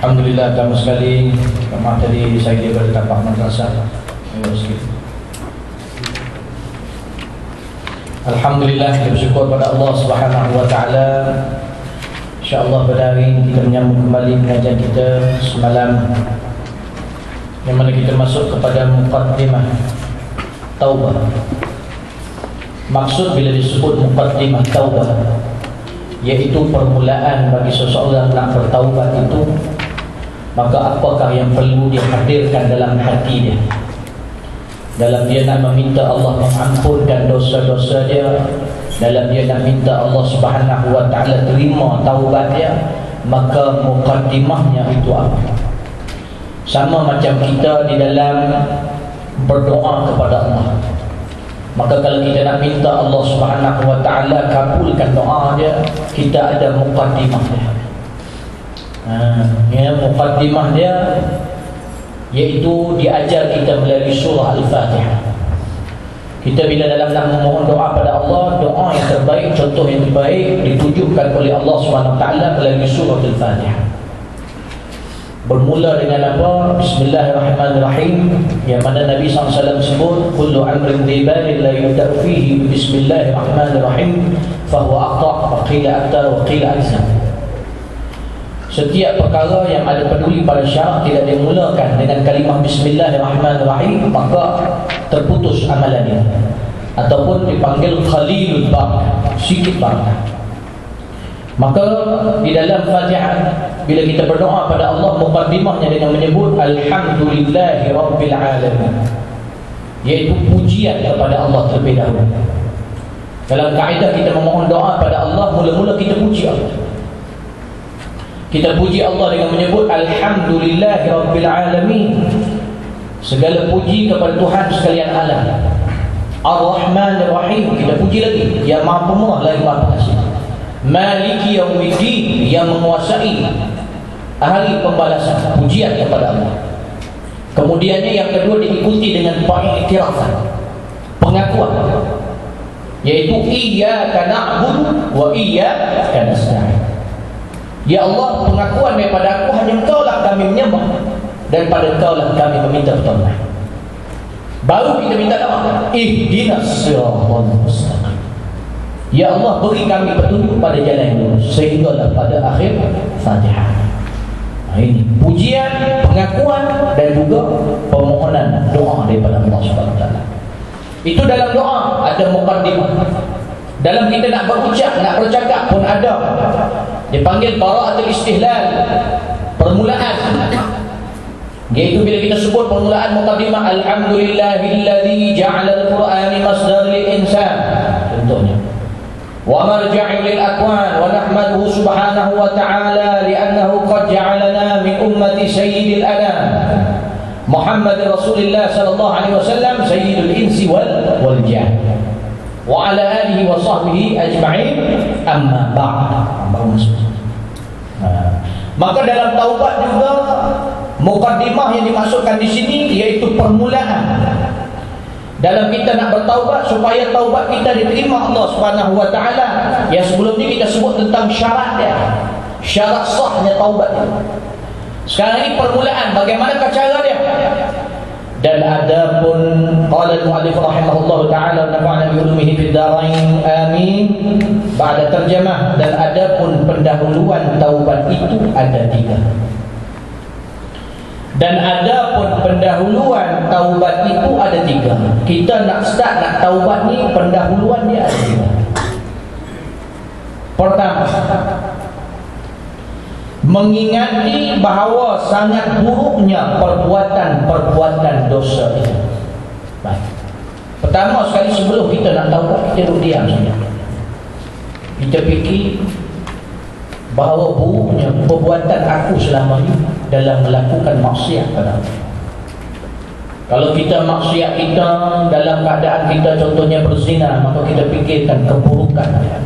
Alhamdulillah, pertama sekali maaf tadi saya daripada tapak madrasah. Alhamdulillah, kita bersyukur pada Allah Subhanahu wa taala. Insya-Allah pada hari ini kita menyambung kembali pengajian kita semalam, yang mana kita masuk kepada muqaddimah taubah. Maksud bila disebut muqaddimah taubah, iaitu permulaan bagi seseorang nak bertaubat itu, maka apakah yang perlu dihadirkan dalam hati dia, dalam dia nak meminta Allah mengampunkan dosa-dosa dia, dalam dia nak minta Allah Subhanahu wa taala terima taubat dia, maka muqaddimahnya itu apa? Sama macam kita di dalam berdoa kepada Allah. Maka kalau kita nak minta Allah Subhanahu wa taala kabulkan doa dia, kita ada muqaddimah dia. Muqaddimah dia iaitu diajar kita melalui surah Al-Fatihah. Kita bila dalam nak memohon doa pada Allah, doa yang terbaik, contoh yang terbaik ditujukan oleh Allah Subhanahu wa taala melalui surah Al-Fatihah. Bermula dengan apa? Bismillahirrahmanirrahim, yang mana Nabi SAW sebut kullu amrin dhibalin la yubda'u fihi bismillahirrahmanirrahim fahuwa aqta' wa qila aktar wa qila akzam. Setiap perkara yang ada peduli pada syarak tidak dimulakan dengan kalimah bismillahirrahmanirrahim, maka terputus amalannya, ataupun dipanggil qalilul barakah, sikit barakah. Maka di dalam Fatihah bila kita berdoa pada Allah, muqaddimahnya dengan menyebut alhamdulillahi rabbil alamin, iaitu pujian kepada Allah terlebih dahulu. Dalam kaedah kita memohon doa pada Allah, mula-mula kita puji Allah. Kita puji Allah dengan menyebut alhamdulillahi rabbil alamin, segala puji kepada Tuhan sekalian alam. Ar-Rahmanir Rahim, kita puji lagi, yang Maha Pemurah lagi Maha Pengasih. Maliki Yaumiddin, yang menguasai hari pembalasan, pujian kepada Allah. Kemudiannya yang kedua diikuti dengan pengiktirafan, pengakuan, yaitu iyyaka na'budu wa iyyaka nasta'in. Ya Allah, pengakuan daripada aku, hanya Engkau lah kami menyembah, dan pada Engkau lah kami meminta pertolongan. Baru kita minta doa, ihdinas siratal mustaqim. Ya Allah, beri kami petunjuk pada jalan yang lurus, sehinggalah pada akhir Fatihah. Ini pujian, pengakuan, dan juga permohonan doa daripada Allah Subhanahu wa taala. Itu dalam doa ada muqaddimah. Dalam kita nak berucap, nak bercakap pun ada, dipanggil bara'atul istihlal, permulaan. Iaitu bila kita sebut permulaan muqaddimah, alhamdulillahilladzi ja'ala al-Qur'ana masdar lil insan, contohnya, wa marja'u lil akwan, wa nahmaduhu subhanahu wa ta'ala li'annahu qad ja'alana min ummati sayyidil anam Muhammad Rasulullah sallallahu alaihi wasallam sayyidul insi wal jan wa ala alihi wa sahbihi ajma'in, amma ba'd. Maka dalam taubat juga muqaddimah yang dimasukkan di sini iaitu permulaan. Dalam kita nak bertaubat, supaya taubat kita diterima Allah Subhanahu wa taala, yang sebelum ni kita sebut tentang syarat dia, syarat sahnya taubat dia. Sekarang ini permulaan, bagaimanakah cara dia? Dan ada pun qala al-mu'allif rahimahullah ta'ala nafa'ana bi ulumihi fid dharain amin, ba'da terjemah. Dan ada pun pendahuluan taubat itu ada 3. Dan ada pun pendahuluan taubat itu ada 3. Kita nak start nak taubat ni, pendahuluan dia ada 3. Pertama, mengingati bahawa sangat buruknya perbuatan dosa itu. Baik. Pertama sekali, sebelum kita nak taubat, kita duduk diam saja. Kita fikir bahawa buruknya perbuatan aku selama ini dalam melakukan maksiat pada Allah. Kalau kita maksiat kita dalam keadaan kita contohnya berzina, maka kita fikirkan keburukan dia.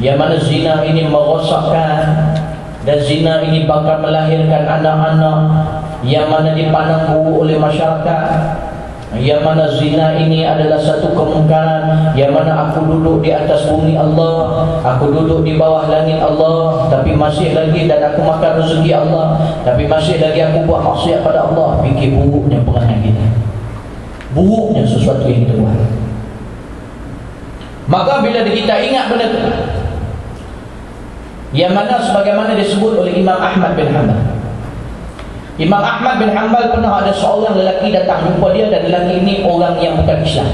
Yang mana zina ini merosakkan, dan zina ini bakal melahirkan anak-anak yang mana dipandang buruk oleh masyarakat. yang mana zina ini adalah satu kemungkaran, yang mana aku duduk di atas bumi Allah, aku duduk di bawah langit Allah, tapi masih lagi, dan aku makan rezeki Allah, tapi masih lagi aku buat maksiat pada Allah. Fikir buruknya perangai kita, buruknya sesuatu yang kita buat. Maka bila kita ingat benda itu, yang mana sebagaimana disebut oleh Imam Ahmad bin Hanbal. Imam Ahmad bin Hanbal pernah ada seorang lelaki datang jumpa dia, dan lelaki ini orang yang bukan Islam.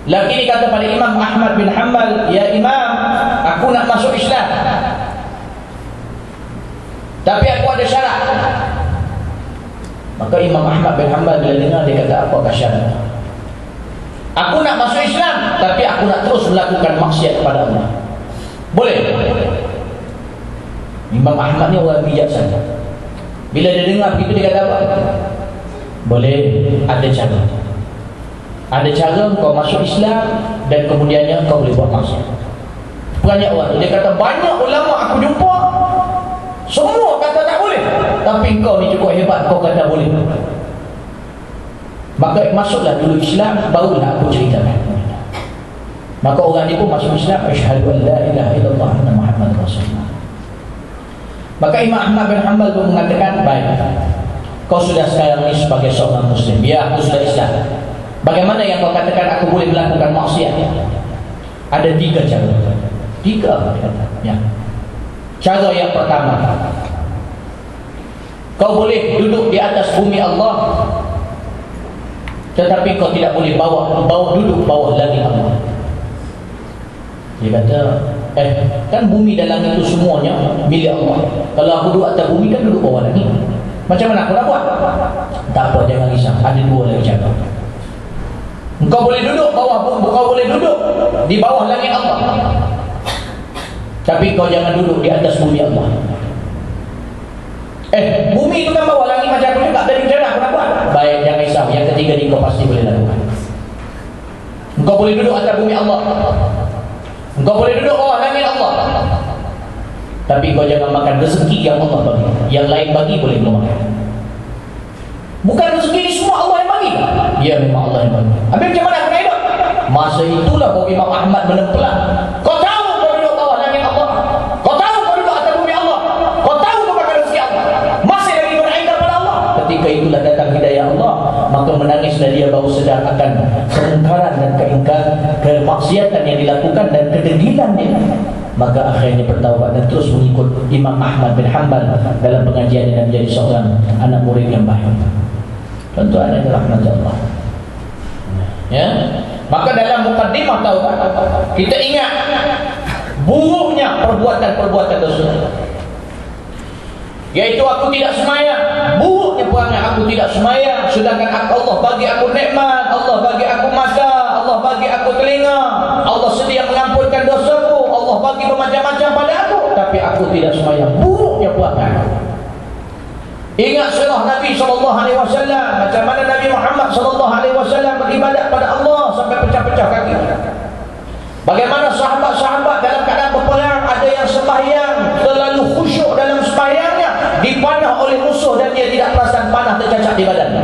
Lelaki ini kata pada Imam Ahmad bin Hanbal, "Ya Imam, aku nak masuk Islam, tapi aku ada syarat." Maka Imam Ahmad bin Hanbal bila dengar, dia kata, "Apakah syarat?" "Aku nak masuk Islam, tapi aku nak terus melakukan maksiat kepada Allah." Boleh? Imam Ahmad ni orang bijak saja. Bila dia dengar begitu, dia kata apa? Boleh, ada cara. Ada cara kau masuk Islam, dan kemudiannya kau boleh buat maksiat. Banyak orang, dia kata banyak ulama aku jumpa, semua kata tak boleh, tapi kau ni cukup hebat, kau kata boleh. Maka masuklah dulu Islam, barulah aku ceritakan. Maka orang ni pun masuk Islam, asyhadu an la ilaha illallah anna Muhammad Rasulullah. Maka Imam Ahmad bin Hanbal pun mengatakan, baik, kau sudah sekarang ni sebagai seorang Muslim, ya, aku sudah Islam. Bagaimana yang kau katakan aku boleh melakukan maksiat? Ada 3 cara. 3 ya. Cara yang pertama, kau boleh duduk di atas bumi Allah, tetapi kau tidak boleh bawa duduk bawah langit Allah. Dia kata, kan bumi dan langit itu semuanya milik Allah. Kalau aku duduk atas bumi, kan duduk bawah langit. Macam mana aku nak buat? Tak apa, jangan risau. Ada 2 lagi cara. Engkau boleh duduk kau boleh duduk di bawah langit Allah, tapi kau jangan duduk di atas bumi Allah. Bumi itu kan bawah langit macam aku juga. Dari cara aku nak buat? Baik, jangan risau. Yang ketiga ni kau pasti boleh lakukan. Engkau boleh duduk atas bumi Allah, engkau boleh duduk bawah langit Allah, tapi kau jangan makan rezeki yang Allah bagi. Yang lain bagi boleh kau makan. Bukan rezeki ini semua Allah yang bagi. Ya, memang Allah yang bagi. Habis macam mana aku nak hidup? Masa itulah baru Imam Ahmad menempelak. Kau tahu kau duduk bawah langit Allah, kau tahu kau duduk atas bumi Allah, kau tahu kau makan rezeki Allah, masih lagi beringkar pada Allah. Ketika itulah datang hidayah Allah, maka menangislah dia baru sedar akan keingkaran dan kemaksiatan yang dilakukan dan kedegilan dia. Maka akhirnya bertaubat dan terus mengikut Imam Ahmad bin Hanbal dalam pengajiannya dan menjadi seorang anak murid yang baik. Tuan-tuan dan rahmat Allah. Ya. Maka dalam mukadimah taubat kita ingat buruknya perbuatan-perbuatan dosa. Yaitu aku tidak sembahyang, buruknya perangai aku tidak sembahyang, sedangkan Allah bagi aku nikmat, Allah bagi aku mata, Allah bagi aku telinga, Allah sedia mengampunkan dosaku, Allah bagi bermacam-macam pada aku, tapi aku tidak sembahyang. Buruknya perangai. Ingat surah Nabi SAW, macam mana Nabi Muhammad SAW beribadat pada Allah sampai pecah-pecah kaki. Bagaimana sahabat-sahabat dalam keadaan berperang, ada yang sembahyang terlalu khusyuk dalam sembahyangnya, dipanah oleh musuh dan dia tidak perasan panah tercacat di badannya,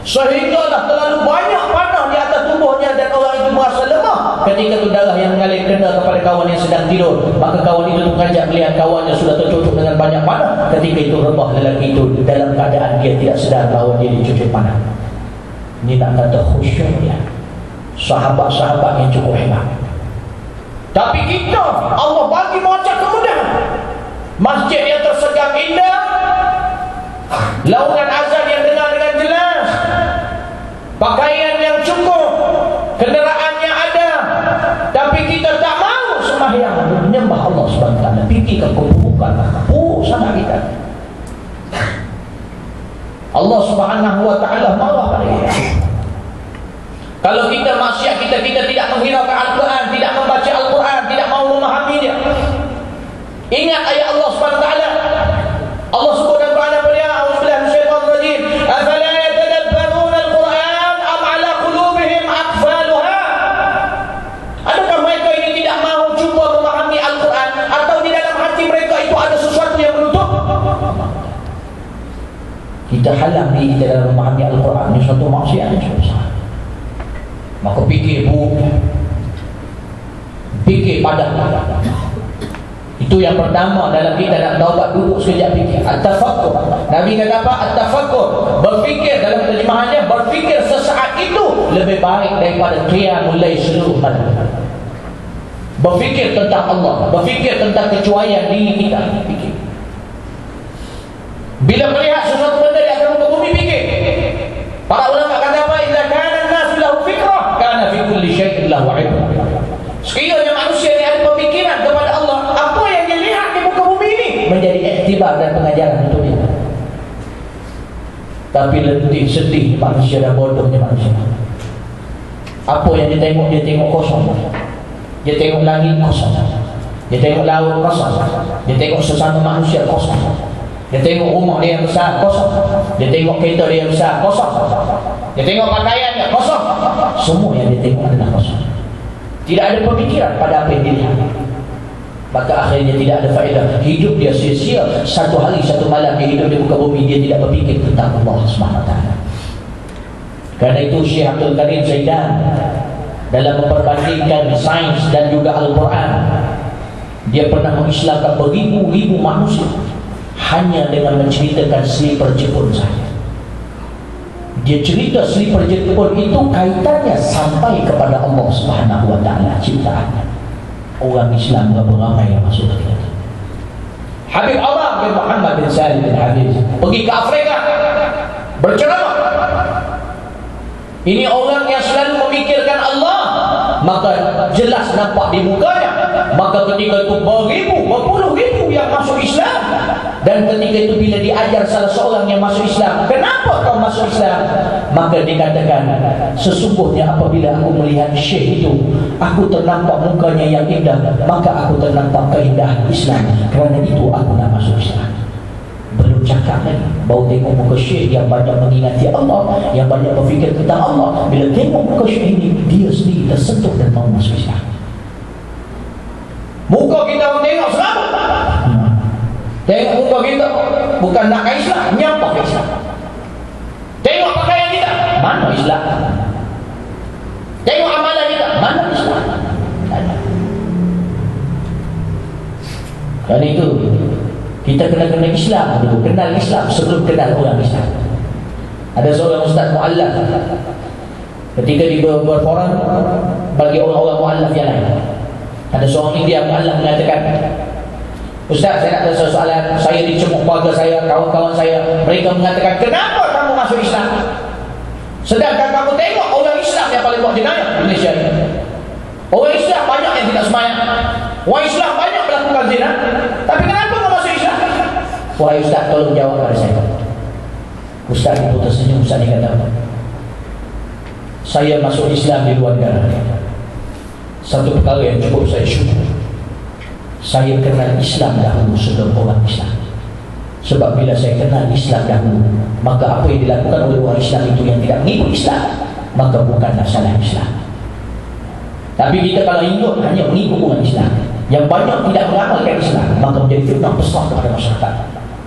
sehinggalah terlalu banyak panah di atas tubuhnya dan orang itu merasa lemah. Ketika itu darah yang mengalir kena kepada kawan yang sedang tidur, maka kawan itu terkajak melihat kawannya sudah tercucuk dengan banyak panah. Ketika itu rebah lelaki itu dalam keadaan dia tidak sedar bahawa dia dicucuk panah. Ini tak kata khusyuk dia. Sahabat-sahabat yang cukup hebat. Tapi kita, Allah bagi macam kemudahan. Masjid yang tersegar indah, launan azan yang dengar dengan jelas, pakaian yang cukup, kenderaan yang ada, tapi kita tak mahu sembahyang menyembah Allah SWT. Fikirkan keburukan, buruk sangat kita. Allah SWT marah pada kita. Kalau kita maksiat, kita tidak menghiraukan Al-Quran, tidak membaca Al-Quran, tidak mahu memahami dia. Ingat ayat Allah SWT. Allah sebut dalam Quran apa dia? A'udzubillahi minasyaitonir rajim. Afala yatadabbaruna al-Quran am 'ala qulubihim aqfaluha? Adakah mereka ini tidak mahu cuba memahami Al-Quran, atau di dalam hati mereka itu ada sesuatu yang menutup? kita halang diri kita dalam memahami Al-Quran, ini suatu maksiat yang besar. Maka fikir buruk, fikir padat. Itu yang pertama dalam kita nak taubat, duduk sekejap fikir. At-tafakkur. Nabi kata apa? At-tafakkur. Berfikir, dalam terjemahannya, berfikir sesaat itu lebih baik daripada qiyamul lail seluruh malam. Berfikir tentang Allah, berfikir tentang kecuaian diri kita. Fikir. Bila melihat sesuatu benda di atas muka bumi, fikir. Para ulama kata apa? Idza kana an-nasu lahu fikrah, kana fi kulli syai'in lahu 'ibrah. Sekiranya manusia ini ada pemikiran kepada Allah, apa yang dia lihat di muka bumi ini menjadi iktibar dan pengajaran untuk dia. Tapi letih, sedih manusia dan bodohnya manusia. Apa yang dia tengok kosong. Dia tengok langit kosong, dia tengok laut kosong, dia tengok sesama manusia kosong, dia tengok rumah dia yang besar kosong, dia tengok kereta dia yang besar kosong, dia tengok pakaiannya kosong. Semua yang dia tengok adalah kosong. Tidak ada pemikiran pada apa yang dia lihat. Maka akhirnya tidak ada faedah. Hidup dia sia-sia. Satu hari, satu malam dia hidup di muka bumi, dia tidak berfikir tentang Allah SWT. Kerana itu Syekh Abdul Karim Zaidan dalam memperbandingkan sains dan juga Al-Quran, dia pernah mengislamkan beribu-ribu manusia hanya dengan menceritakan slipper Jepun saja. Dia cerita slipper Jepun itu kaitannya sampai kepada Allah Subhanahu Wa Taala ciptaannya. Orang Islam berapa ramai yang masuk ke kita. Habib Allah bin Muhammad bin Salim bin Habib pergi ke Afrika berceramah. Ini orang yang selalu memikirkan Allah, maka jelas nampak di mukanya. Maka ketika itu beribu, berpuluh ribu yang masuk Islam. Dan ketika itu bila diajar salah seorang yang masuk Islam, kenapa kau masuk Islam? Maka dikatakan, sesungguhnya apabila aku melihat syekh itu, aku ternampak mukanya yang indah, maka aku ternampak keindahan Islam. Kerana itu aku nak masuk Islam. Belum cakap lagi, baru tengok muka syekh yang banyak mengingati Allah, yang banyak berfikir tentang Allah. Bila tengok muka syekh ini, dia sendiri tersentuh dan mahu masuk Islam. Muka kita pun tengok selamat. Tengok muka kita, bukan nak ke Islam, nyampak ke Islam. Tengok pakaian kita, mana Islam? Tengok amalan kita, mana Islam? Dan itu kita kena Islam dulu, kenal Islam sebelum kenal orang Islam. Ada seorang ustaz mu'allaf, ketika dia berforum bagi orang-orang mu'allaf yang lain, ada seorang India mu'allaf mengatakan, Ustaz, saya nak tanya soalan. Saya dicemuk keluarga saya, kawan-kawan saya, mereka mengatakan, kenapa kamu masuk Islam? Sedangkan kamu tengok orang Islam yang paling buat jenayah di Malaysia ini. Orang Islam banyak yang tidak semayang, orang Islam banyak melakukan zina, tapi kenapa kamu masuk Islam? Wahai Ustaz, tolong jawab pada saya. Ustaz itu tersenyum. Ustaz ini kata, saya masuk Islam di luar negara. Satu perkara yang cukup saya syukur, saya kenal Islam dahulu sebelum orang Islam. Sebab bila saya kenal Islam dahulu, maka apa yang dilakukan oleh orang Islam itu yang tidak mengikut Islam, maka bukanlah salah Islam. Tapi kita kalau ikut hanya mengikut orang Islam yang banyak tidak mengamalkan Islam, maka menjadi fitnah besar kepada masyarakat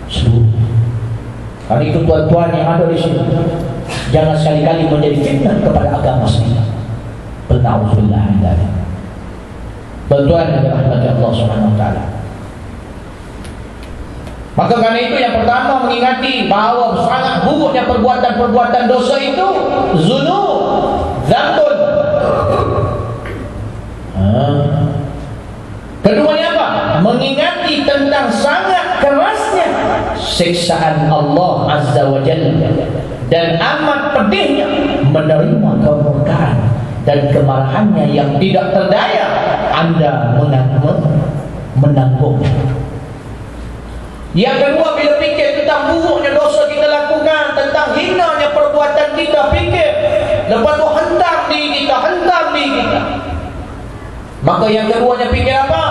seluruh. Karena itu tuan-tuan yang ada di sini, jangan sekali-kali menjadi fitnah kepada agama sendiri. Na'udzubillah min dzalik. Tuan-tuan yang dirahmati Allah Subhanahu Wa Taala. Maka karena itu yang pertama mengingati bahawa sangat buruknya perbuatan-perbuatan dosa itu zunub, zambun. Keduanya apa? Mengingati tentang sangat kerasnya siksaan Allah Azza wa Jalla dan amat pedihnya menerima kemurkaan dan kemarahannya yang tidak terdaya Anda menanggung. Yang kedua, bila fikir tentang buruknya dosa kita lakukan, tentang hinanya perbuatan kita, fikir, lepas tu hentam diri kita. Maka yang keduanya fikir apa?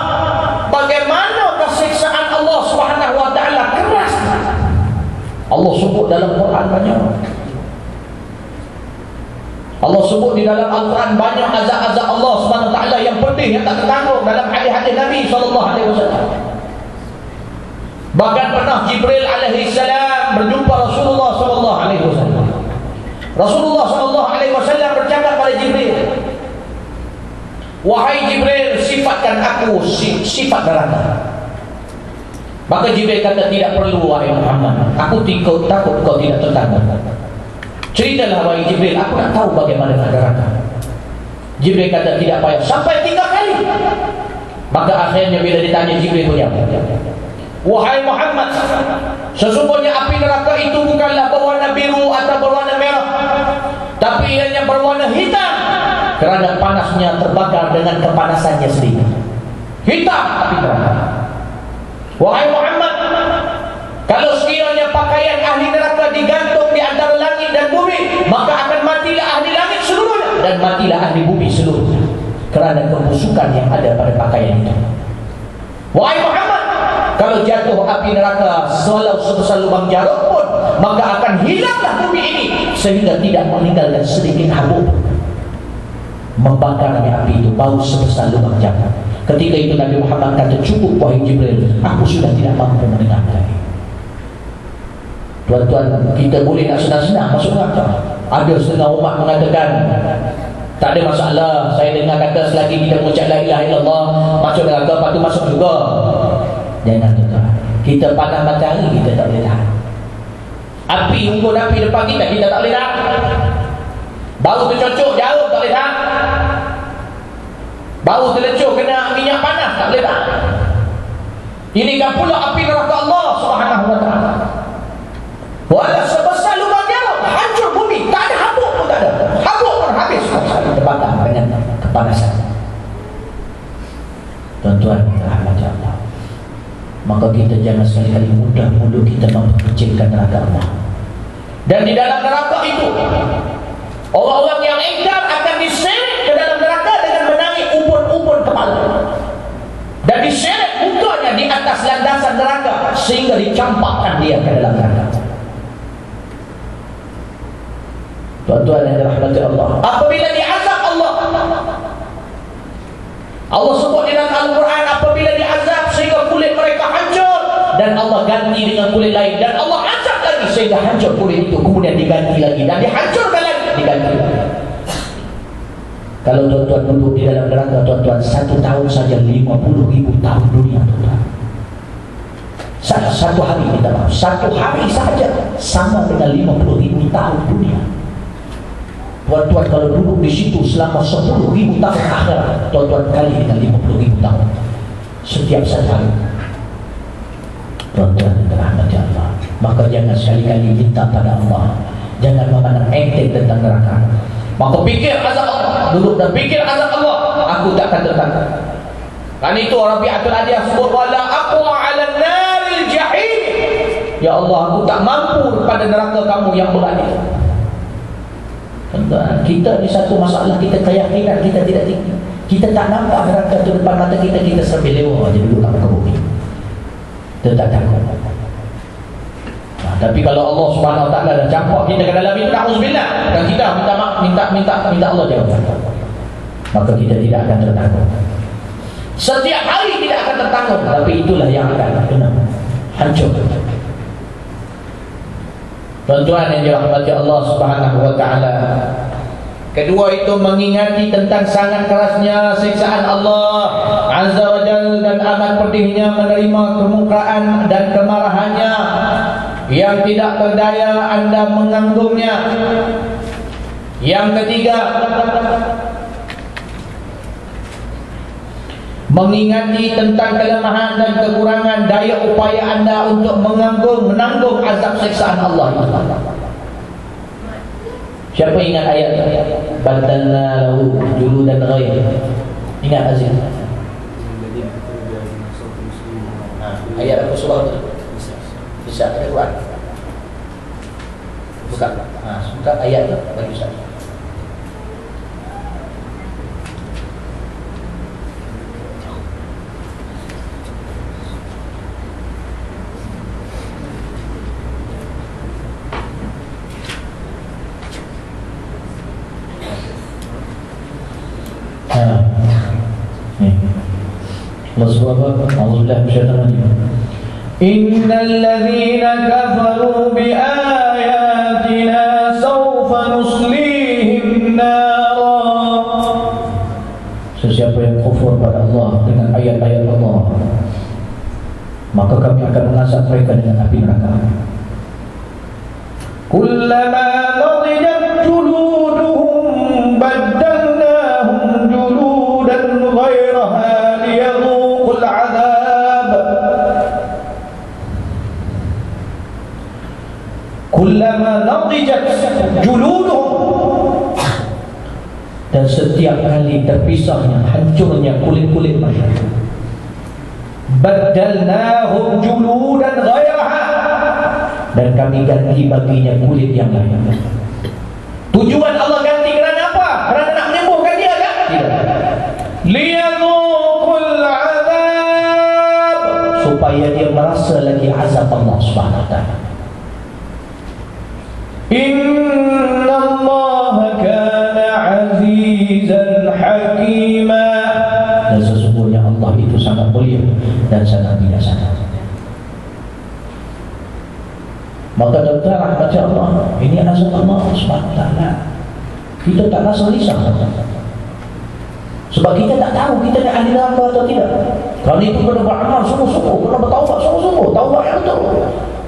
Bagaimana kesiksaan Allah Subhanahu Wa Taala keras. Allah sebut dalam Quran banyak. Allah sebut di dalam Al-Quran banyak azab-azab Allah Subhanahu Wa Taala yang pedih, yang tak tertanggung dalam hadis-hadis Nabi SAW. Bahkan pernah Jibril alaihi salam berjumpa Rasulullah SAW Rasulullah SAW bercakap pada Jibril, wahai Jibril, sifatkan aku sifat neraka. Maka Jibril kata, tidak perlu wahai Muhammad, aku takut kau tidak tertanggung. Ceritalah wahai Jibril, aku nak tahu bagaimana neraka. Jibril kata, tidak payah, sampai 3 kali. Maka akhirnya bila ditanya, Jibril punya, wahai Muhammad, sesungguhnya api neraka itu bukanlah berwarna biru atau berwarna merah, tapi ianya berwarna hitam, kerana panasnya terbakar dengan kepanasannya sendiri. Hitam api neraka. Wahai Muhammad, kalau sekiranya pakaian ahli neraka digantung di antara langit dan bumi, maka akan matilah ahli langit seluruhnya dan matilah ahli bumi seluruhnya, kerana kebusukan yang ada pada pakaian itu. Wahai Muhammad, kalau jatuh api neraka walau sebesar lubang jarum pun, maka akan hilanglah bumi ini sehingga tidak meninggalkan sedikit habuk. Membakarnya api itu bau sebesar lubang jarum. Ketika itu Nabi Muhammad kata, cukup wahai Jibril, aku sudah tidak mampu mendengar lagi. Tuan-tuan, kita boleh nak senang-senang masuk neraka. Ada setengah umat mengatakan, tak ada masalah, saya dengar kata selagi kita mengucap la ilaha illallah, masuk neraka, lepas tu masuk juga. Jangan tuan-tuan, kita panas matahari kita tak boleh tahan. Api unggun api depan kita tak boleh tahan. Bau tercocok jarum tak boleh tahan. Bau terlecur kena minyak panas tak boleh tahan. Ini kan pula api neraka Allah Subhanahu wa ta'ala. Walau sebesar lubang jarum, hancur bumi, tak ada habuk pun, tak ada. Habuk pun habis terbakar dengan kepanasan. Tuan-tuan, rahmat Allah. Maka kita jangan sekali-kali mudah mulut kita memperkecilkan neraka Allah. Dan di dalam neraka itu, orang-orang yang ingkar akan diseret ke dalam neraka dengan menangis ubun-ubun kepala, dan diseret mukanya di atas landasan neraka sehingga dicampakkan dia ke dalam neraka. Tuan-tuan yang dirahmati Allah, apabila diazab Allah sebut di dalam Al-Quran, apabila diazab sehingga kulit mereka hancur, dan Allah ganti dengan kulit lain, dan Allah azab lagi sehingga hancur kulit itu, kemudian diganti lagi, dan dihancurkan lagi, diganti lagi. Kalau tuan-tuan duduk di dalam neraka, tuan-tuan, 1 tahun saja 50.000 tahun dunia, tuan-tuan. Satu hari, minta maaf, 1 hari saja sama dengan 50.000 tahun dunia. Tuan-tuan kalau duduk di situ selama 10.000 tahun akhirat, tuan-tuan kali dengan 50.000 tahun setiap 1 hari. Tuan-tuan yang dirahmati Allah, maka jangan sekali-kali minta pada Allah, jangan memandang enteng tentang neraka. Maka fikir azab Allah, duduk dan fikir azab Allah, aku takkan tertangkap. Kan itu Rabi'atul Adiyah sebut, wala aqwa 'ala naril jahim. Ya Allah, aku tak mampu pada neraka kamu yang berat itu. Kita di satu masalah, kita keyakinan kita tidak tinggi, kita tak nampak neraka itu depan mata kita, kita sambil lewat aja duduk kat bumi, kita tak takut. Tapi kalau Allah Subhanahu wa ta'ala dah campak kita ke dalam itu, na'udzubillah, dan kita minta Allah jawab, maka kita tidak akan tertanggung. Setiap hari tidak akan tertanggung, tapi itulah yang akan benar hancur. Tuan-tuan yang dirahmati Allah Subhanahu wa ta'ala, kedua itu mengingati tentang sangat kerasnya siksaan Allah Azza wa Jalla dan amat pedihnya menerima kemurkaan dan kemarahannya yang tidak berdaya anda menganggungnya. Yang ketiga, mengingati tentang kelemahan dan kekurangan daya upaya anda untuk menanggung azab siksaan Allah. Siapa ingat ayat badalna lahu juludan ghair? Ingat Aziz? Ayat apa surah itu? Bisa ada Quran? Buka. Buka ayat itu bagi Ustaz. Allah subhanahu wa ta'ala, innal ladzina kafaru bi ayatina sawfa kufur pada Allah dengan ayat-ayat Allah, maka kami akan mengazab mereka dengan api neraka. Kullama nadijat juluduhum baddalnahum juludan ghairaha liyadhuqul azab. Kullama nadijat juluduhum, dan setiap kali terpisahnya, hancurnya kulit-kulit mereka, baddalnahum juludan ghairaha, dan kami ganti baginya kulit yang lain. Tujuan Allah ganti kerana apa? Kerana nak menyembuhkan dia kan? Tidak. Liyadhuqul azab, supaya dia merasa lagi azab Allah Subhanahu wa taala. Inna Allah kana azizan hakima, dan sesungguhnya Allah itu sangat mulia dan sangat bijaksana. Maka tuan-tuan rahmati Allah, ini azab Allah Subhanahu wa taala. Kita tak rasa risau, sebab kita tak tahu kita nak ahli neraka atau tidak. Kerana itu kena beramal sungguh-sungguh, kena bertaubat sungguh-sungguh, taubat yang betul,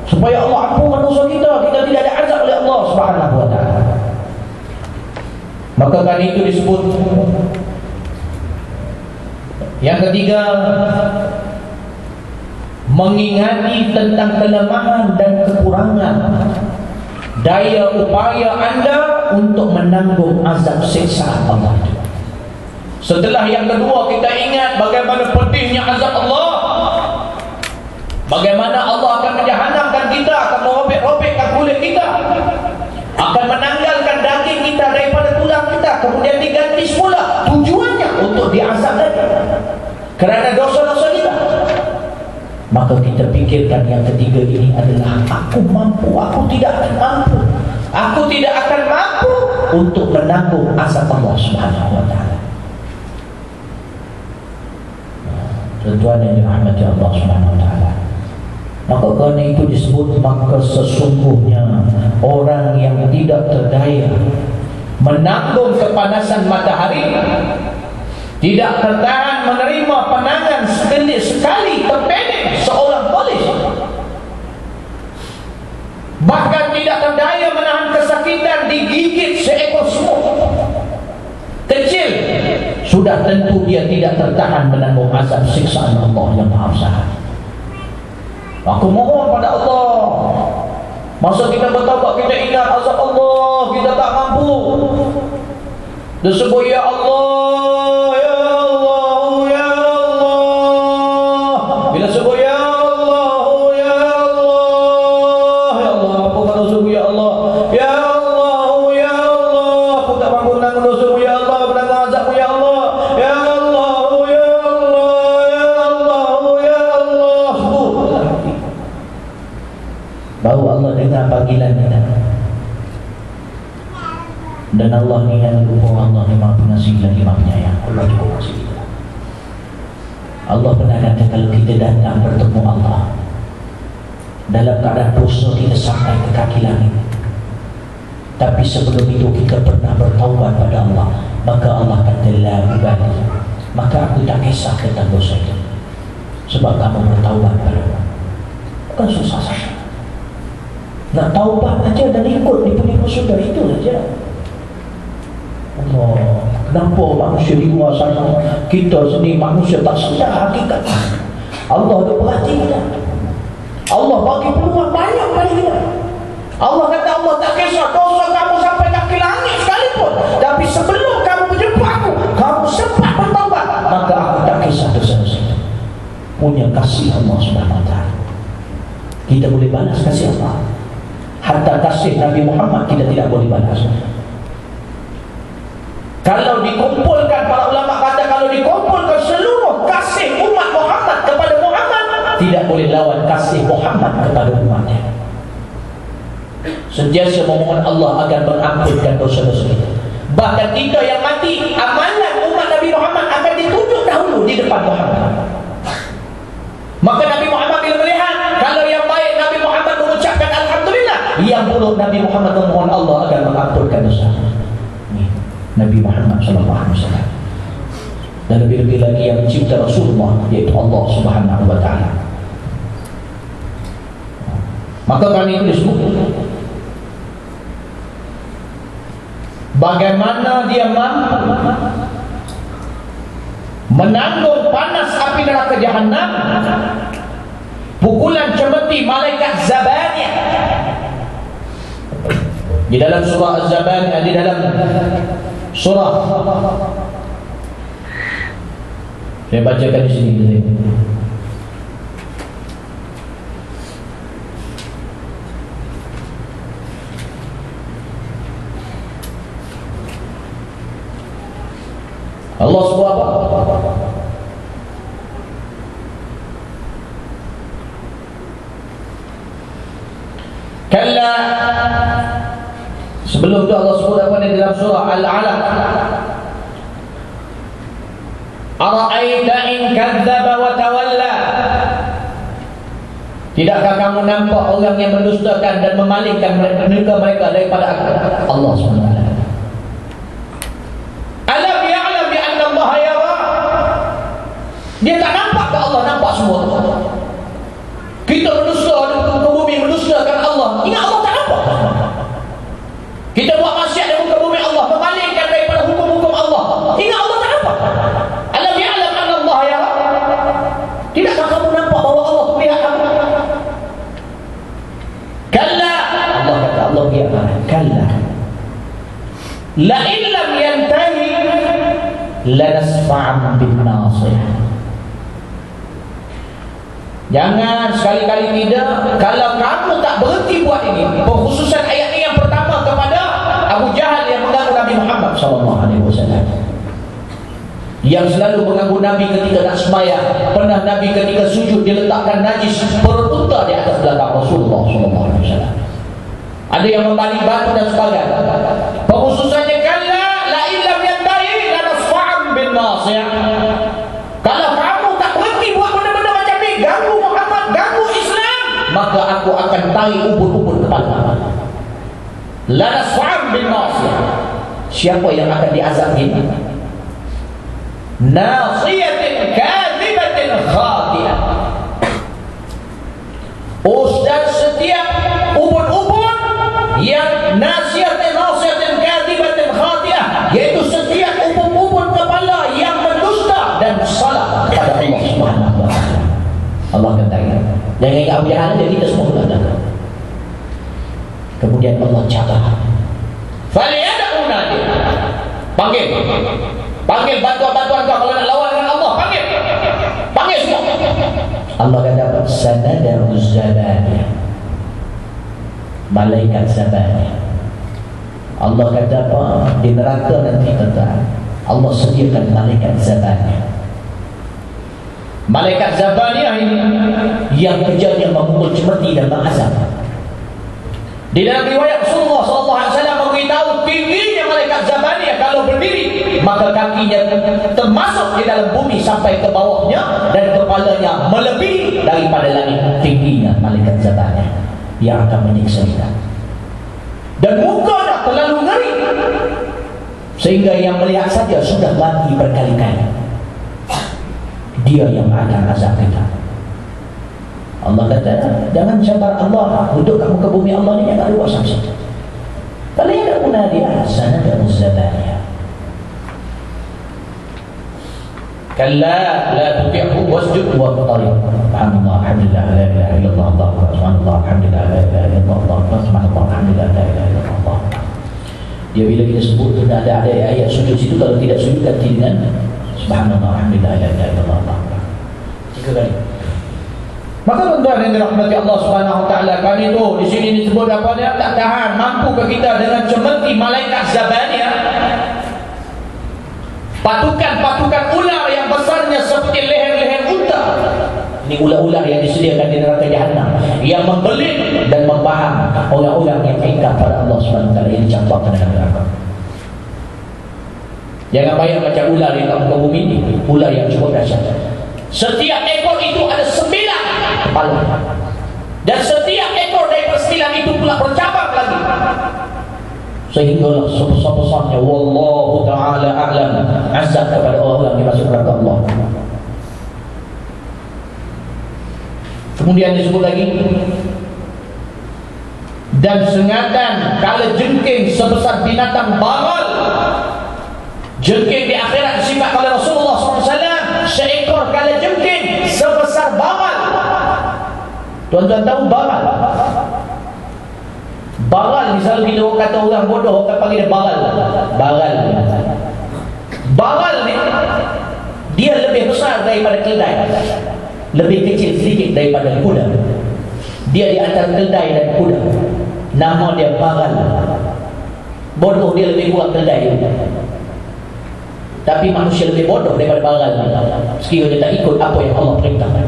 supaya Allah ampunkan dosa kita, kita tidak ada azab oleh Allah Subhanahu wa taala. Maka kan itu disebut. Yang ketiga, mengingati tentang kelemahan dan kekurangan daya upaya anda untuk menanggung azab siksaan Allah itu. Setelah yang kedua, kita ingat bagaimana pedihnya azab Allah, bagaimana Allah akan menjahanamkan kita, akan merobek-robekkan kulit kita, akan menanggalkan daging kita daripada tulang kita, kemudian diganti semula. Tujuannya untuk diazab lagi kerana dosa-dosa kita. Maka kita fikirkan yang ketiga ini adalah aku mampu, aku tidak akan mampu, aku tidak akan mampu untuk menanggung azab Allah Subhanahu wa taala. Tuan-tuan yang dirahmati Allah Subhanahu wa taala, maka kerana itu disebut, maka sesungguhnya orang yang tidak terdaya menanggung kepanasan matahari, tidak tertahan menerima pandangan sekali terpendek seorang polis, bahkan tidak terdaya menahan kesakitan digigit seekor semut kecil, sudah tentu dia tidak tertahan menanggung azab siksaan Allah yang Maha Besar. Aku mohon pada Allah, masa kita bertaubat, kita ingat azab Allah, kita tak mampu. Dia sebut, ya Allah, ya Allah, ya Allah. Bila sebut ya Allah, ya Allah, ya Allah, apa kata sebut ya Allah, ya Allah, ya Allah, aku tak mampu menanggung dosamu ya Allah, menanggung azabmu ya Allah, ya Allah, ya Allah, ya Allah, ya Allah. Sebut baru Allah dengar panggilan kita. Dan Allah ni yang lupa, Allah ni Maha Pengasih lagi Maha Penyayang. Allah cukup kasih kita. Allah pernah kata, kalau kita datang bertemu Allah dalam keadaan dosa kita sampai ke kaki langit, tapi sebelum itu kita pernah bertaubat pada Allah, maka Allah kata la ubali, maka aku tak kisah tentang dosa itu, sebab kamu bertaubat pada Allah. Bukan susah saja, nak taubat aja dan ikut di penipu sudah, itu saja. Allah, kenapa manusia di luar sana, kita sendiri manusia tak sedar hakikat Allah ada perhati kita. Allah bagi peluang banyak pada kita. Allah kata, Allah tak kisah dosa kamu sampai kaki langit sekalipun, tapi sebelum kamu berjumpa aku, kamu sempat bertaubat, maka aku tak kisah dosa-dosa itu. Punya kasih Allah Subhanahu wa taala. Kita boleh balas kasih Allah, hatta kasih Nabi Muhammad kita tidak boleh balas. Kalau dikumpulkan, para ulama kata, kalau dikumpulkan seluruh kasih umat Muhammad kepada Muhammad, tidak boleh lawan kasih Muhammad kepada umatnya. Sentiasa memohon Allah agar mengampunkan dosa-dosa kita. Bahkan kita yang mati, amalan umat Nabi Muhammad akan ditunjuk dahulu di depan Muhammad. Maka Nabi Muhammad bila melihat, kalau yang baik Nabi Muhammad mengucapkan Alhamdulillah, yang buruk Nabi Muhammad memohon Allah agar mengampunkan dosa. Nabi Muhammad SAW. dan lebih-lebih lagi yang mencipta Rasulullah, yaitu Allah Subhanahu wa ta'ala. Maka kami itu disebut bagaimana dia mampu menanggung panas api neraka Jahannam, pukulan cemeti malaikat Zabaniyah. Di dalam surah Az-Zabaniyah, di dalam surah, saya bacakan di sini. Allah sebut apa? Kalla. Sebelum itu Allah sebut apa di dalam surah Al-Alaq? Ara'aita in kadzdzaba wa tawalla. Tidakkah kamu nampak orang yang mendustakan dan memalingkan mereka daripada Allah SWT? Alam ya'lam bi anna Allah yara. Dia tak nampak ke Allah nampak semua? Kita mendusta ke bumi, mendustakan Allah. Ingat Allah tak nampak? Kita buat maksiat di muka bumi Allah, memalingkan daripada hukum-hukum Allah. Ingat Allah tak nampak? Alam ya'lam anna Allah yara. Tidakkah kamu nampak bahawa Allah melihat kamu? Kalla. Allah kata, Allah biarkan. Kalla. La in lam yantahi lanasfa'an bin nasihah. Jangan sekali-kali tidak. Kalau kamu tak berhenti buat ini, pengkhususan ayat ini yang pertama kepada Abu Jahal yang mengganggu Nabi Muhammad SAW, yang selalu mengganggu Nabi ketika nak sembahyang. Pernah Nabi ketika sujud diletakkan najis perut unta di atas belakang Rasulullah SAW. Ada yang membalik batu dan sebagainya. Pengkhususannya kalla la illam yantahi lanasfa'an bin nasihah. Kalau kamu tak berhenti buat benda-benda macam ni, ganggu Muhammad, ganggu Islam, maka aku akan tarik ubun-ubun kepala. Lanasfa'an bin nasihah. Siapa yang akan diazab ini? Nasiyatin kadhibatin khati'ah. Ustaz, setiap ubun-ubun yang nasiyatin kadhibatin khati'ah, yaitu setiap ubun-ubun kepala yang mendusta dan salah kepada Allah Subhanahu wa ta'ala. Allah katakan, jangan ingat Abu Jahal dia, kita semua katakan. Kemudian Allah catat, faliyada'u nadir. Panggil bantuan-bantuan kau kalau nak lawan dengan Allah, panggil semua. Allah kata sanada'u Zabaniyah, malaikat Zabaniyah. Allah kata apa? Di neraka nanti kata Allah sediakan malaikat Zabaniyah. Malaikat Zabaniyah ini yang kerjanya memukul cemeti dan mengazab. Di dalam riwayat Rasulullah SAW memberitahu tingginya malaikat Zabaniyah, kalau berdiri maka kakinya termasuk di dalam bumi sampai ke bawahnya, dan kepalanya melebihi daripada langit. Tingginya malaikat Zabaniyah yang akan menyiksa kita. Dan mukanya terlalu ngeri sehingga yang melihat saja sudah mati berkali-kali. Dia yang akan azab kita. Allah kata, jangan sabar Allah untuk kamu ke bumi Allah ni, jangan luar saksi. Kalau yang ada dia sanada'u Zabaniyah. Kalla la tuti'hu wasjud wa qtarib. Subhanallah, alhamdulillah, la ilaha illallah, Allahu akbar. Subhanallah, alhamdulillah, la ilaha illallah, Allahu akbar. Subhanallah, alhamdulillah, la ilaha illallah, Allahu akbar. Dia bila kita sebut ada ayat sujud situ, kalau tidak sujud ganti dengan subhanallah, alhamdulillah, la ilaha illallah, Allahu akbar. 3 kali. Maka tuan-tuan yang dirahmati Allah Subhanahu wa taala, kali itu di sini disebut apa dia? Tak tahan, mampu ke kita dengan cemeti malaikat Zabaniyah. Patukan-patukan ular yang besarnya seperti leher-leher unta. Ini ular-ular yang disediakan di neraka Jahannam, yang membelit dan membahang orang-orang yang ingkar pada Allah Subhanahu wa taala, yang dicampakkan dalam neraka. Jangan bayang macam ular di muka bumi ini, ular yang cukup dahsyat. Setiap ekor itu ada 9 kepala, dan setiap ekor dari 9 itu pula bercabang lagi. Sehinggalah sebesar-besarnya wallahu ta'ala a'lam azab kepada orang yang masuk neraka Allah. Kemudian disebut lagi, dan sengatan kala jengking sebesar binatang baral. Jengking di akhirat disifat oleh Rasulullah SAW, seekor kala jengking sebesar baral. Tuan-tuan tahu baral? Baral ni selalu kita kata orang bodoh, orang panggil dia baral. Baral. Baral ni dia lebih besar daripada keledai, lebih kecil sedikit daripada kuda. Dia di antara keledai dan kuda. Nama dia baral. Bodoh dia lebih kuat keledai, tapi manusia lebih bodoh daripada baral. Sekiranya dia tak ikut apa yang Allah perintahkan.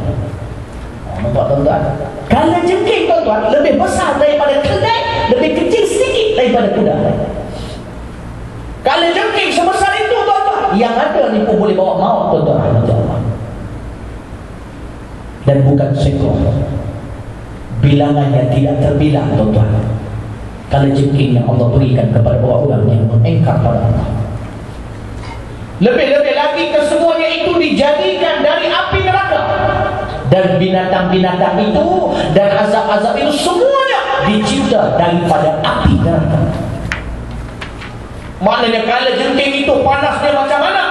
Nampak tuan-tuan? Kalau jengking tuan-tuan lebih besar daripada keledai, lebih kecil sedikit daripada kuda. Kalau jengking sebesar itu tuan-tuan, yang ada ni pun boleh bawa maut tuan-tuan. Dan bukan seekor, bilangannya tidak terbilang tuan-tuan. Kalau jengking yang Allah berikan kepada orang-orang yang mengingkar pada Allah. Lebih-lebih lagi kesemuanya itu dijadikan dari api neraka. Dan binatang-binatang itu dan azab-azab itu semuanya dicipta daripada api neraka. Maknanya kalau jengking itu panasnya macam mana,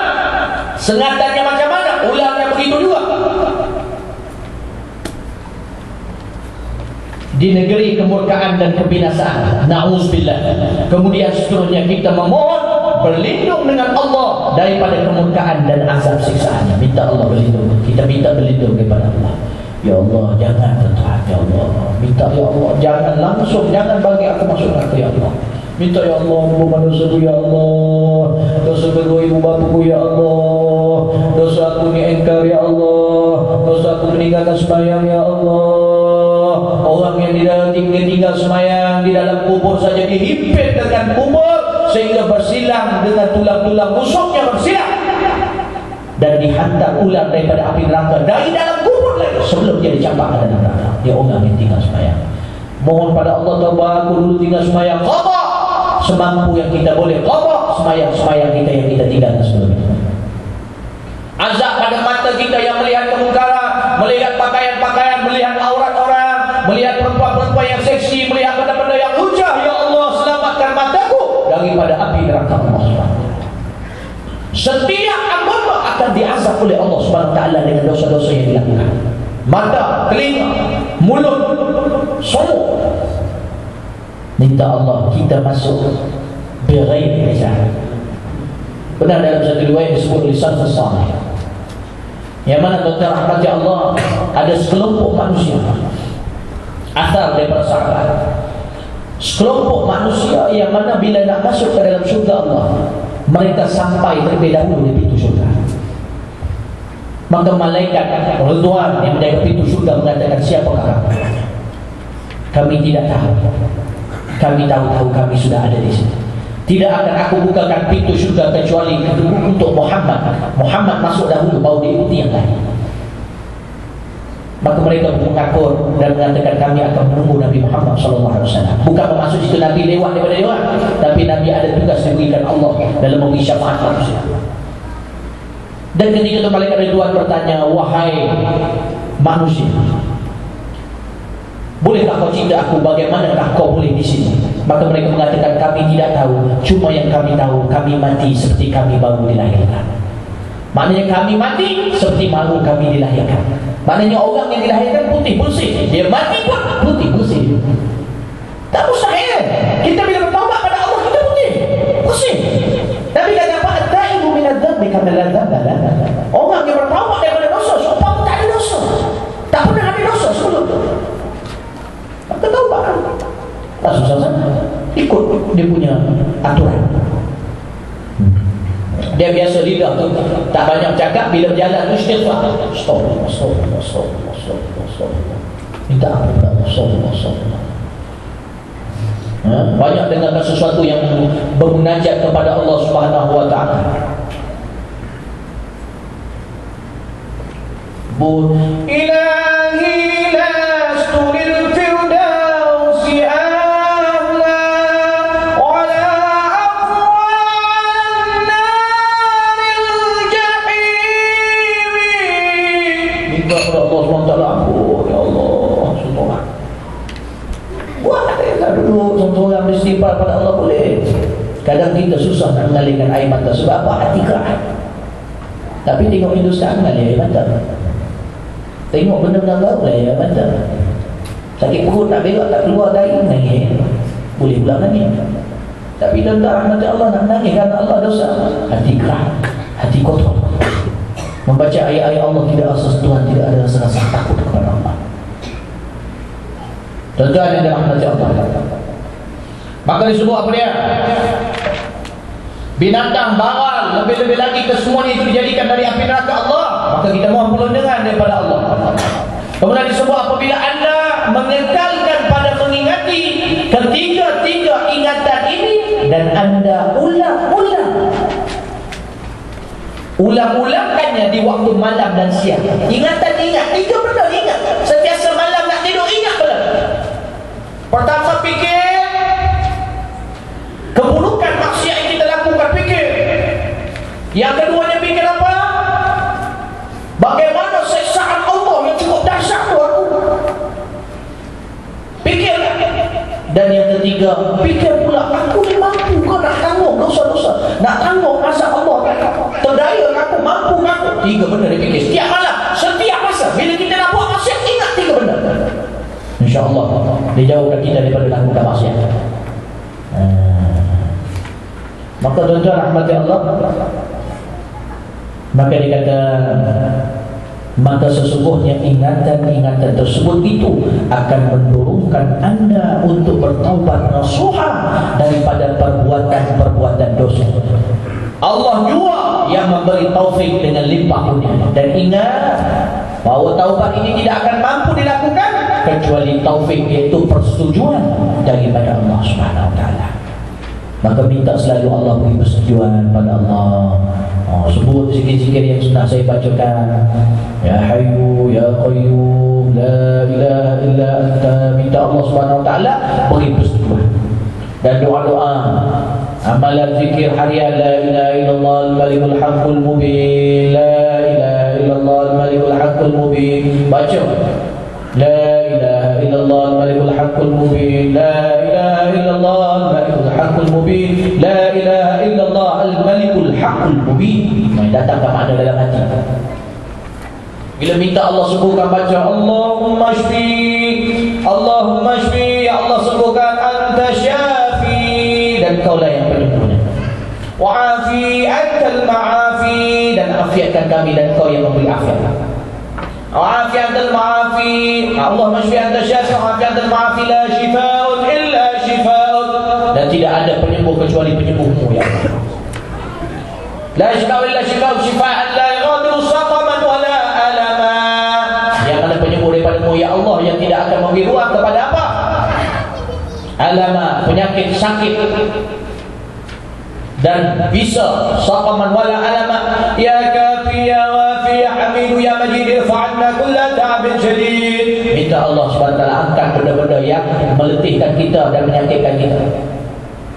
sengatannya macam mana, ularnya begitu juga. Di negeri kemurkaan dan kebinasaan, na'udzubillah. Kemudian seterusnya kita memohon berlindung dengan Allah daripada kemurkaan dan azab siksaannya. Minta Allah berlindung. Kita minta berlindung kepada Allah. Ya Allah, jangan Tuhan. Ya Allah, minta ya Allah, jangan langsung, jangan bagi aku masuk neraka ya Allah. Minta ya Allah, ampun dosaku ya Allah, dosa kedua ibu bapaku ya Allah, dosa aku ni engkar ya Allah, dosa aku meninggalkan sembahyang ya Allah. Orang yang tinggal sembahyang di dalam kubur saja dihimpit dengan kubur sehingga bersilang dengan tulang-tulang busuknya bersilang, dan dihantar ular daripada api neraka dari dalam kubur lagi sebelum dia dicampakkan dalam neraka. Dia orang yang tinggal sembahyang. Mohon pada Allah, taubat aku dulu tinggal sembahyang, qada semampu yang kita boleh, qada sembahyang kita yang kita tinggalkan sebelum itu. Azab pada mata kita yang melihat kemungkaran, melihat pakaian-pakaian, melihat aurat orang, melihat perempuan-perempuan yang seksi, melihat benda-benda yang hujah. Ya Allah, selamatkan mataku daripada api neraka Allah. Setiap anggota akan diazab oleh Allah Subhanahu Wa Taala dengan dosa-dosa yang dilakukan. Mata, telinga, mulut, semua. Minta Allah kita masuk bighairi hisab. Benar dalam satu riwayat disebut lisan salih, yang mana tuan-tuan rahmati Allah, ada sekelompok manusia, asal daripada sahabat, sekelompok manusia yang mana bila nak masuk ke dalam syurga Allah, mereka sampai terlebih dahulu di pintu syurga. Maka malaikat Ridwan yang menjaga pintu syurga mengatakan, siapakah kamu? Kami tidak tahu. Kami tahu kami sudah ada di sini. Tidak akan aku bukakan pintu syurga kecuali untuk Muhammad. Muhammad masuk dahulu, baru diikuti yang lain. Maka mereka mengakur dan mengatakan, kami akan menunggu Nabi Muhammad SAW. Bukan bermaksud itu Nabi lewat daripada dia, tapi Nabi ada tugas diberikan Allah dalam memberi syafaat manusia. Dan ketika itu malaikat Ridwan bertanya, wahai manusia, bolehkah kau cerita aku bagaimanakah kau boleh di sini? Maka mereka mengatakan, kami tidak tahu. Cuma yang kami tahu, kami mati seperti kami baru dilahirkan. Maknanya kami mati seperti baru kami dilahirkan. Maknanya orang yang dilahirkan putih bersih, dia mati pun putih bersih. Tak mustahil. Kita bila bertaubat pada Allah, kita putih bersih. Tapi kata apa? At-taibu minadz-dzambi kama la dzamba lahu. Orang yang bertaubat daripada dosa seumpama tak ada dosa, tak pernah ada dosa sebelum itu. Maka taubat. Tak susah sangat. Ikut dia punya aturan. Dia biasa lidah tu tak banyak cakap, bila berjalan tu istighfar. Astagfirullah. Minta ampun kepada Allah. Astagfirullah. Banyak dengarkan sesuatu yang bermunajat kepada Allah Subhanahu Wa Taala. Bu ilahi lastu lil firdausi a'la wa la kita susah nak mengalirkan air mata. Sebab apa? Hati keras. Tapi tengok Hindustan mengalir air mata. Tengok benda-benda baru lah air mata. Sakit perut nak berak tak keluar dari nangis. Boleh pula nangis. Tapi tentang rahmat Allah nak nangis kerana Allah dosa. Hati keras, hati kotor. Membaca ayat-ayat Allah tidak rasa sentuhan, tidak ada rasa takut kepada Allah. Tuan-tuan yang dirahmati Allah, maka disebut apa dia? Binatang, baral, lebih-lebih lagi kesemuanya itu dijadikan dari api neraka Allah. Maka kita mohon perlindungan daripada Allah. Kemudian disebut apabila anda mengekalkan pada mengingati ketiga-tiga ingatan ini dan anda ulang-ulangkannya di waktu malam dan siang. Ingatan ingat, tiga benda ingat. Setiap malam nak tidur ingat benda. Pertama fikir keburukan maksiat yang kita lakukan, fikir. Yang keduanya fikir apa? Bagaimana siksaan Allah yang cukup dahsyat tu aku. Fikir. Dan yang ketiga, fikir pula aku ni mampu ke nak tanggung dosa-dosa, nak tanggung azab Allah kan? Terdaya aku, mampu aku. Tiga benda dia fikir setiap malam, setiap masa. Bila kita nak buat maksiat, ingat tiga benda. InsyaAllah dia jauhkan kita daripada lakukan maksiat. Maka tuan-tuan rahmati Allah, maka dia kata, maka sesungguhnya ingatan-ingatan tersebut itu akan mendorongkan anda untuk bertaubat nasuha daripada perbuatan-perbuatan dosa. Allah jua yang memberi taufik dengan limpah kurnia. Dan ingat bahawa taubat ini tidak akan mampu dilakukan kecuali taufik, iaitu persetujuan daripada Allah Subhanahu Wa Taala. Maka minta selalu Allah beri persetujuan pada Allah. Sebut zikir-zikir yang sudah saya bacakan. Ya Hayyu Ya Qayyum La ilaha illa anta. Minta Allah Subhanahu Wa Taala beri persetujuan. Dan doa-doa amalan zikir harian, la ilaha illallah al-malikul haqqul mubin, la ilaha illallah al-malikul haqqul mubin. Baca la ilaha illallah al-malikul haqqul mubin, la ilaha illallah al-malikul haqqul mubin, la ilaha illallah al-malikul haqqul mubin. Datang ke mana dalam hati. Bila minta Allah sembuhkan, baca Allahumma shfi, Allahumma shfi, ya Allah sembuhkan, anta syafi, dan kaulah yang penyembuhnya. Wa'afi antal ma'afi, dan afiatkan kami, dan kau yang memberi afiat. Wa'afi antal ma'afi, Allahumma shfi anta syafi, wa'afi antal ma'afi, la shifa'un illa shifa'un, dan tidak ada penyembuh kecuali penyembuhmu ya Allah. La shifa'un illa shifa'un, shifa'an la yughadiru saqaman wa la alama. Yang mana penyembuh daripada-Mu ya Allah, yang tidak akan memberi ruang kepada apa? Alama, penyakit, sakit, dan bisa saqaman wala alama. Ya kafi ya wafi ya hamidu ya majid, irfa'anna kulla ta'abin syadid. Minta Allah SWT angkat benda-benda yang meletihkan kita dan menyakitkan kita,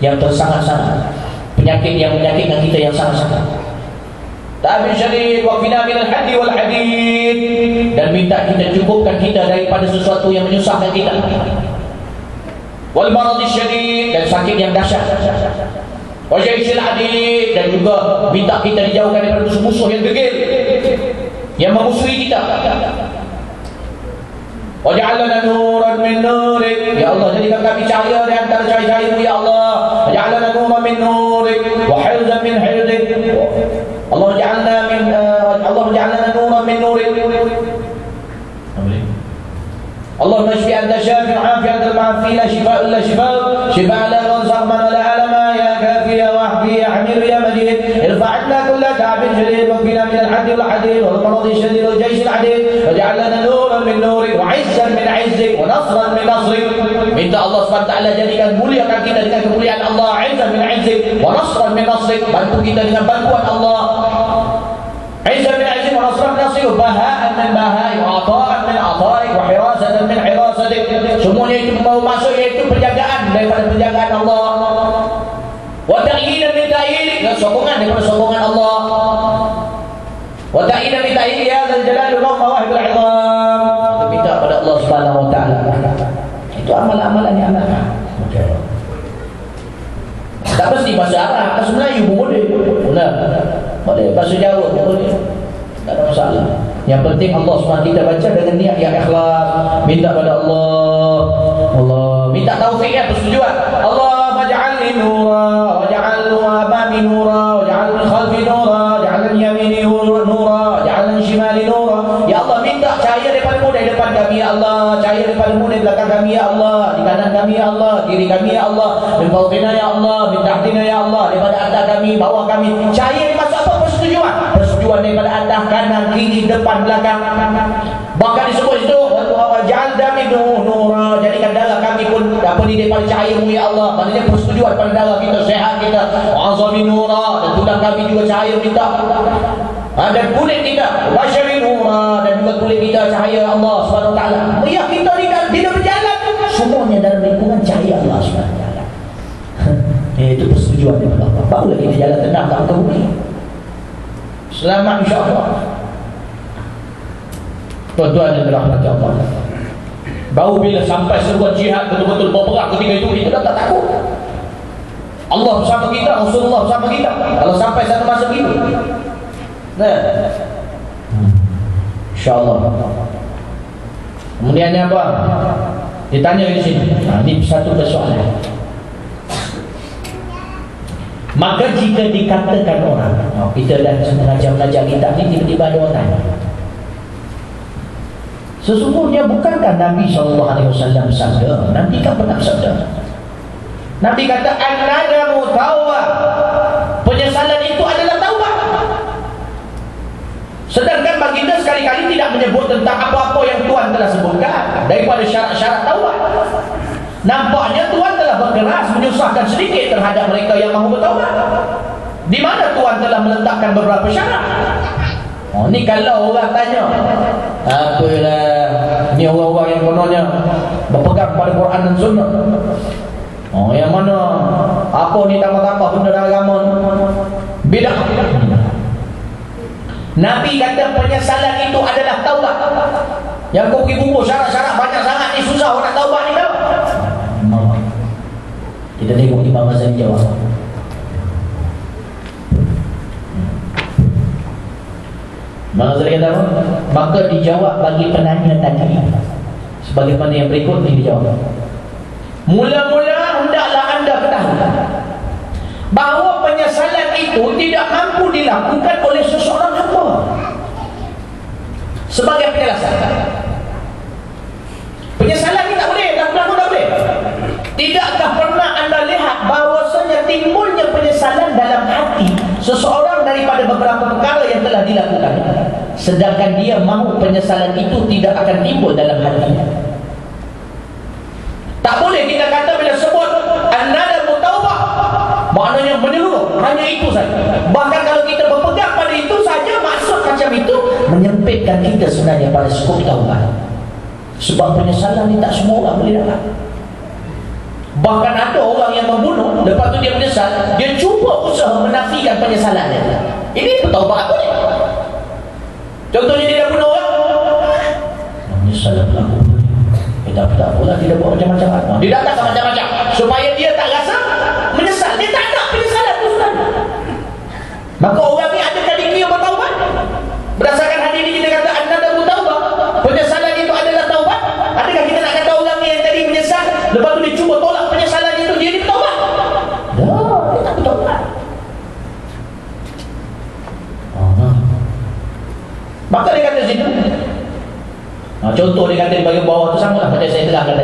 yang tersangat-sangat, penyakit yang menyakitkan kita yang sangat-sangat. Ta'abin syadid wa fina minal hadi wal hadid, dan minta kita cukupkan kita daripada sesuatu yang menyusahkan kita. Wal maradhi syadid, dan sakit yang dahsyat. Wa jaisil adid, dan juga minta kita dijauhkan daripada musuh-musuh yang degil, yang memusuhi kita. Wa ja'alna nuran min nurik, ya Allah jadikan kami cahaya di antara cahaya-Mu ya Allah. Wa ja'alna nuran min nurik wa hirzan min hirzik. Allah ja'alna nuran min nurik. Allahumma shfi anta syafi, afi anta al-ma'afi, la shifaa illa shifaa, shifaa la yughadiru saqaman wa la alama. Ya kafi ya wahdi ya hamid ya majid, irfa'na kulla ta'abin shadid wa qina min al-hadid wal hadid wal maradhi shadid wal jaysh al-adid, waj'alna nuran min nurik wa 'izzan min 'izzik wa nasran min nasrik. Minta Allah SWT jadikan muliakan kita dengan kemuliaan Allah, 'izzan min 'izzik wa nasran min nasrik. Bantu kita dengan bantuan Allah, 'izzan min 'izzik wa nasran min nasrik, baha'an min baha'ik wa 'ata'an min 'ata'ik wa hirasatan min hirasatik. Semuanya itu mau masuk, iaitu penjagaan daripada penjagaan Allah. Wa ta'yidan min ta'yidik, dan sokongan daripada sokongan Allah. Wa ta'yidan min ta'yidik ya dzal jalali wal mawahibul 'izam. Minta pada Allah Subhanahu Wa Taala. Itu amalan-amalan yang anak. Tak mesti bahasa Arab, bahasa Melayu pun boleh. Boleh bahasa Jawa pun boleh. Tak ada masalah. Yang penting Allah SWT kita baca dengan niat yang ikhlas, minta pada Allah, minta taufik ya, persetujuan. Allah waj'alni nura, waj'al amami nura, waj'al min khalfi nura, waj'al min yamini nura, waj'al min shimali nura. Ya Allah, minta cahaya daripada-Mu dari depan kami ya Allah, cahaya daripada-Mu dari belakang kami ya Allah, di kanan kami ya Allah, kiri kami ya Allah, min fawqina ya Allah, min tahtina ya Allah, daripada atas kami, bawah kami. Cahaya ni maksud apa? Persetujuan. Persetujuan daripada atas, kanan, kiri, depan, belakang. Bahkan disebut itu waj'al dami nura, jadikan darah kami pun daripada cahaya-Mu ya Allah. Maknanya persetujuan pada darah kita, sehat kita, azami nura, dan tulang kami juga cahaya kita, dan kulit kita wasyari nura, dan juga kulit kita cahaya Allah SWT. Ya, kita tidak berjalan semuanya dalam lingkungan cahaya Allah SWT. Itu persetujuan daripada Allah. Barulah kita jalan tenang tak ke bumi, selamat insya-Allah. Tuan-tuan dan rahmati Allah, baru bila sampai seruan jihad betul-betul berperang, ketika itu kita dah tak takut. Allah bersama kita, Rasulullah bersama kita. Kalau sampai satu masa begitu, insya-Allah. Kemudiannya apa? Ditanya di sini. Ini satu persoalan. Maka jika dikatakan orang, kita dah mengajar kita ni, tiba-tiba ada orang tanya, sesungguhnya bukankah Nabi SAW bersabda? Nabi kan pernah bersabda. Nabi kata an-nadamu taubat, penyesalan itu adalah taubat. Sedangkan baginda sekali-kali tidak menyebut tentang apa-apa yang Tuhan telah sebutkan daripada syarat-syarat taubat. Nampaknya Tuhan telah berkeras menyusahkan sedikit terhadap mereka yang mahu bertaubat. Di mana Tuhan telah meletakkan beberapa syarat. Ni kalau orang tanya, apalah, ni orang-orang yang kononnya berpegang pada Quran dan Sunnah. Yang mana apa ni tambah-tambah benda dalam agama bidah. Nabi kata penyesalan itu adalah taubat. Yang kau pergi bubur syarat-syarat banyak sangat ni, susah orang nak taubat ni kau. Kita tengok Imam Ghazali jawab. Imam Ghazali kata apa? Maka dijawab bagi penanya tadi sebagaimana yang berikut ni dijawab. Mula-mula hendaklah anda ketahui bahawa penyesalan itu tidak mampu dilakukan oleh seseorang hamba. Sebagai penjelasan, penyesalan ini tak boleh, tak boleh. Tidakkah pernah anda lihat bahawasanya timbulnya penyesalan dalam hati seseorang daripada beberapa perkara yang telah dilakukan, sedangkan dia mahu penyesalan itu tidak akan timbul dalam hatinya? Tak boleh kita kata bila sebut an-nadamu taubah, maknanya menyeluruh, hanya itu saja. Bahkan kalau kita berpegang pada itu saja, maksud macam itu menyempitkan kita sebenarnya pada skop taubat. Sebab penyesalan ni tak semua orang boleh dapat. Bahkan ada orang yang membunuh, lepas tu dia menyesal, dia cuba usaha menafikan penyesalannya. Ini bertaubat apa ni? Contohnya dia dah bunuh orang, menyesal pelaku. Tak pula dia buat macam-macam. Dia datang macam-macam supaya dia tak rasa menyesal. Dia tak nak penyesalan tu sebenarnya. Maka orang ni adakah dikira bertaubat? Berdasarkan hadis ini kita kata an-nadamu taubat, penyesalan itu adalah taubat. Adakah kita nak kata orang ni yang tadi menyesal, lepas tu dia cuba tolak penyesalan itu, dia bertaubat? Dah, dia tak bertaubat. Maka dia kata situ, contoh dia kata di bahagian bawah tu sama lah macam saya telah kata.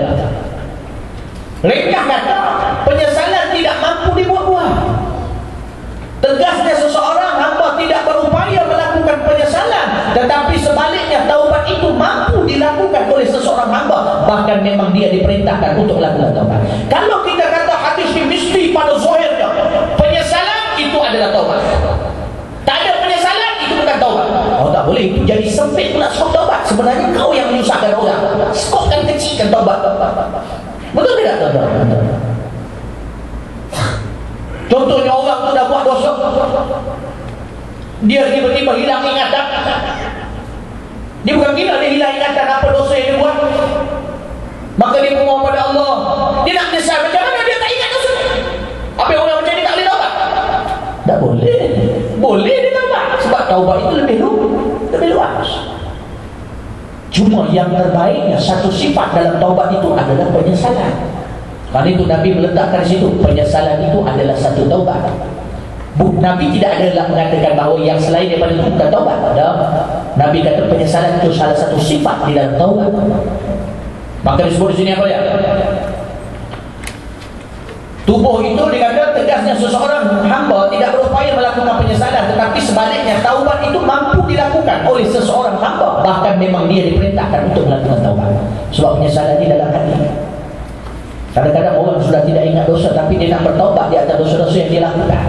Ringkas kata penyesalan tidak mampu dibuat-buat. Tegasnya seseorang hamba tidak berupaya melakukan penyesalan, tetapi sebaliknya taubat itu mampu dilakukan oleh seseorang hamba. Bahkan memang dia diperintahkan untuk melakukan taubat. Kalau kita kata hadis ini mesti pada zahirnya penyesalan itu adalah taubat, tak ada penyesalan itu bukan taubat. Tak boleh, itu jadi sempit pula skop taubat. Sebenarnya kau yang menyusahkan orang, skopkan kecilkan taubat. Betul tidak tuan-tuan? Contohnya orang tu dah buat dosa, dia tiba-tiba hilang ingatan. Dia bukan gila, dia hilang ingatan apa dosa yang dia buat. Maka dia memohon pada Allah, dia nak menyesal. Macam mana dia tak ingat dosa? Apa orang macam ni tak Tak boleh. Boleh dia taubat, sebab taubat itu lebih luas. Cuma yang terbaiknya satu sifat dalam taubat itu adalah penyesalan. Karena itu Nabi meletakkan di situ, penyesalan itu adalah satu taubat. Nabi tidak ada mengatakan bahawa yang selain daripada itu bukan taubat. Nabi kata penyesalan itu salah satu sifat di dalam taubat. Maka disebut di sini apa ya? Tubuh itu dikatakan tegasnya seseorang hamba tidak berupaya melakukan penyesalan, tetapi sebaliknya taubat itu mampu dilakukan oleh seseorang hamba, bahkan memang dia diperintahkan untuk melakukan taubat. Sebab penyesalan di dalam hati. Kadang-kadang orang sudah tidak ingat dosa, tapi dia nak bertaubat di atas dosa-dosa yang dia lakukan,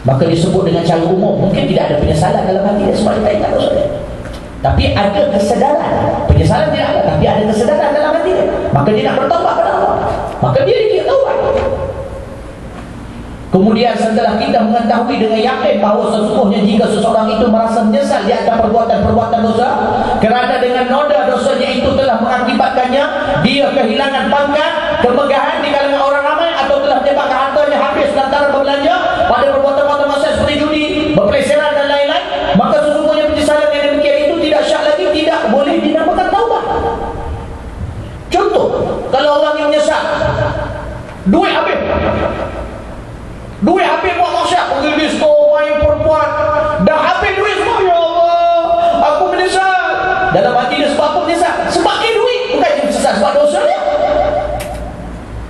maka disebut dengan cara umum mungkin tidak ada penyesalan dalam hati dia sebab dia tak ingat dosa dia. Tapi ada kesedaran. Penyesalan tidak ada, tapi ada kesedaran dalam hati dia, maka dia nak bertaubat pada Allah, maka dia taubat. Kemudian setelah kita mengetahui dengan yakin bahawa sesungguhnya jika seseorang itu merasa menyesal di atas perbuatan-perbuatan dosa, kerana dengan noda dosanya itu telah mengakibatkannya dia kehilangan pangkat, kemegahan di kalangan orang ramai, atau telah menyebabkan hartanya habis lantaran berbelanja pada perbuatan-perbuatan maksiat seperti judi, berpeleseran dan lain-lain, maka sesungguhnya penyesalan yang demikian itu tidak syak lagi, tidak boleh dinamakan taubat. Contoh, kalau orang yang menyesal, duit habis buat maksiat, pergi disko, main perempuan, dah habis duit semua. Ya Allah, aku menyesal. Dalam hati dia sebab apa menyesal? Sebab dia duit, bukan dia menyesal sebab dosa dia.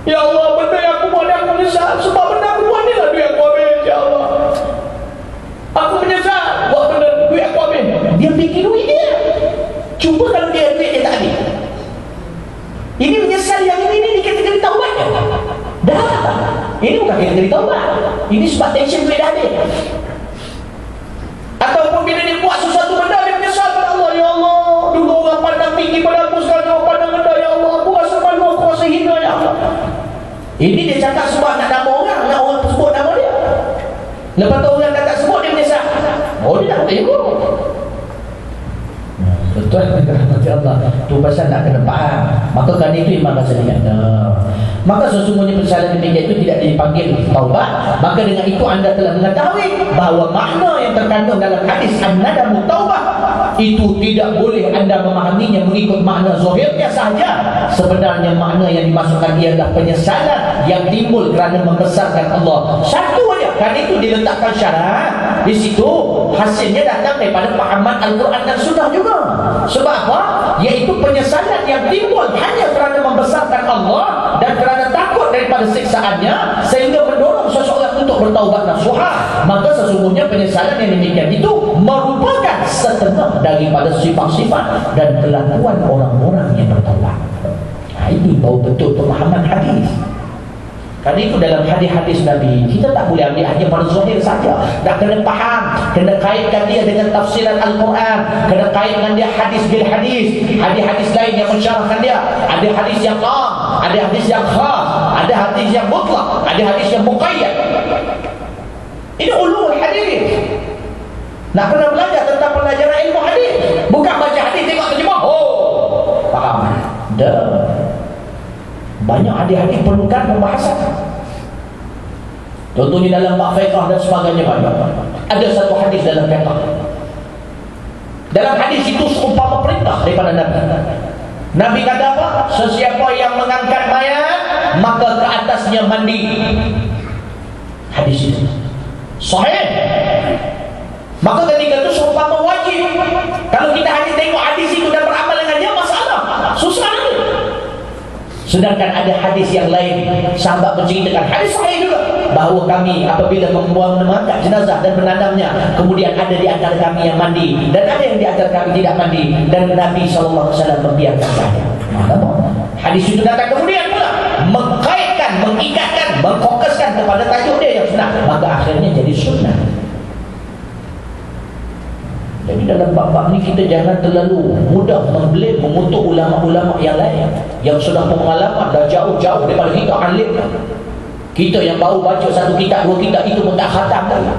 Ya Allah, benda yang aku buat ni aku menyesal, sebab benda aku buat ni lah duit aku habis. Ya Allah, aku menyesal buat benda duit aku habis. Dia fikir duit dia. Cuba kalau dia duit dia tak habis. Ini menyesal yang ini dikategori taubat kan? Dah. Ini bukan kategori taubat. Ini sebab tension duit dah habis. Ataupun bila dia buat sesuatu benda dia menyesal pada Allah. Ya Allah, dulu orang pandang tinggi pada aku, sekarang orang pandang rendah. Ya Allah, aku rasa malu, aku rasa hina. Ya Allah. Ini dia cakap sebab nak nama orang, nak orang sebut nama dia. Lepas tu orang tak sebut dia menyesal. Oh, dia tak boleh ikut. Betul rahmat Allah. Tu pasal nak kena faham. Maka kan itu Imam Ghazali kata, maka sesungguhnya penyesalan demikian itu tidak dipanggil taubat. Maka dengan itu anda telah mengetahui bahawa makna yang terkandung dalam hadis an-nadamu taubah itu tidak boleh anda memahaminya mengikut makna zahirnya sahaja. Sebenarnya makna yang dimasukkan ialah penyesalan yang timbul kerana membesarkan Allah. Satu aja. Kan itu diletakkan syarat di situ, hasilnya datang daripada pahaman Al-Quran dan Sunnah juga. Sebab apa? Iaitu penyesalan yang timbul hanya kerana membesarkan Allah dan kerana takut daripada siksaannya, sehingga mendorong seseorang untuk bertaubat nasuha. Maka sesungguhnya penyesalan yang demikian itu merupakan setengah daripada sifat-sifat dan kelakuan orang-orang yang bertaubat. Ini baru betul pemahaman hadis. Kerana itu dalam hadis-hadis Nabi, kita tak boleh ambil hanya pada zahir saja. Nak kena faham, kena kaitkan dia dengan tafsiran Al-Quran, kena kaitkan dia hadis bil hadis, hadis-hadis lain yang mensyarahkan dia. Ada hadis yang am, ada hadis yang khas, ada hadis yang mutlak, ada hadis yang muqayyad. Ini ulumul hadis. Nak kena belajar tentang pelajaran ilmu hadis, bukan baca hadis tengok terjemah, oh faham dah. Banyak hadis-hadis perlukan pembahasan. Contohnya dalam bab fiqh dan sebagainya banyak. Ada satu hadis dalam fiqh. Dalam hadis itu seumpama perintah daripada Nabi. Nabi kata apa? Sesiapa yang mengangkat mayat, maka ke atasnya mandi. Hadis itu sahih. Maka ketika itu seumpama wajib. Kalau kita hanya tengok hadis itu dan beramal dengannya, masalah. Susah nanti. Sedangkan ada hadis yang lain, sahabat menceritakan hadis sahih juga, bahawa kami apabila mengangkat jenazah dan menanamnya, kemudian ada di antara kami yang mandi dan ada yang di antara kami tidak mandi, dan Nabi SAW membiarkan saja. Hadis itu datang kemudian pula mengkaitkan, mengikatkan, mengfokuskan kepada tajuk dia yang sunnah, maka akhirnya jadi sunnah. Jadi dalam bab-bab ni kita jangan terlalu mudah memblame, mengutuk ulama-ulama yang lain yang sudah pengalaman dah jauh-jauh daripada kita alim. Kita yang baru baca satu kitab, dua kitab itu pun tak khatam lagi.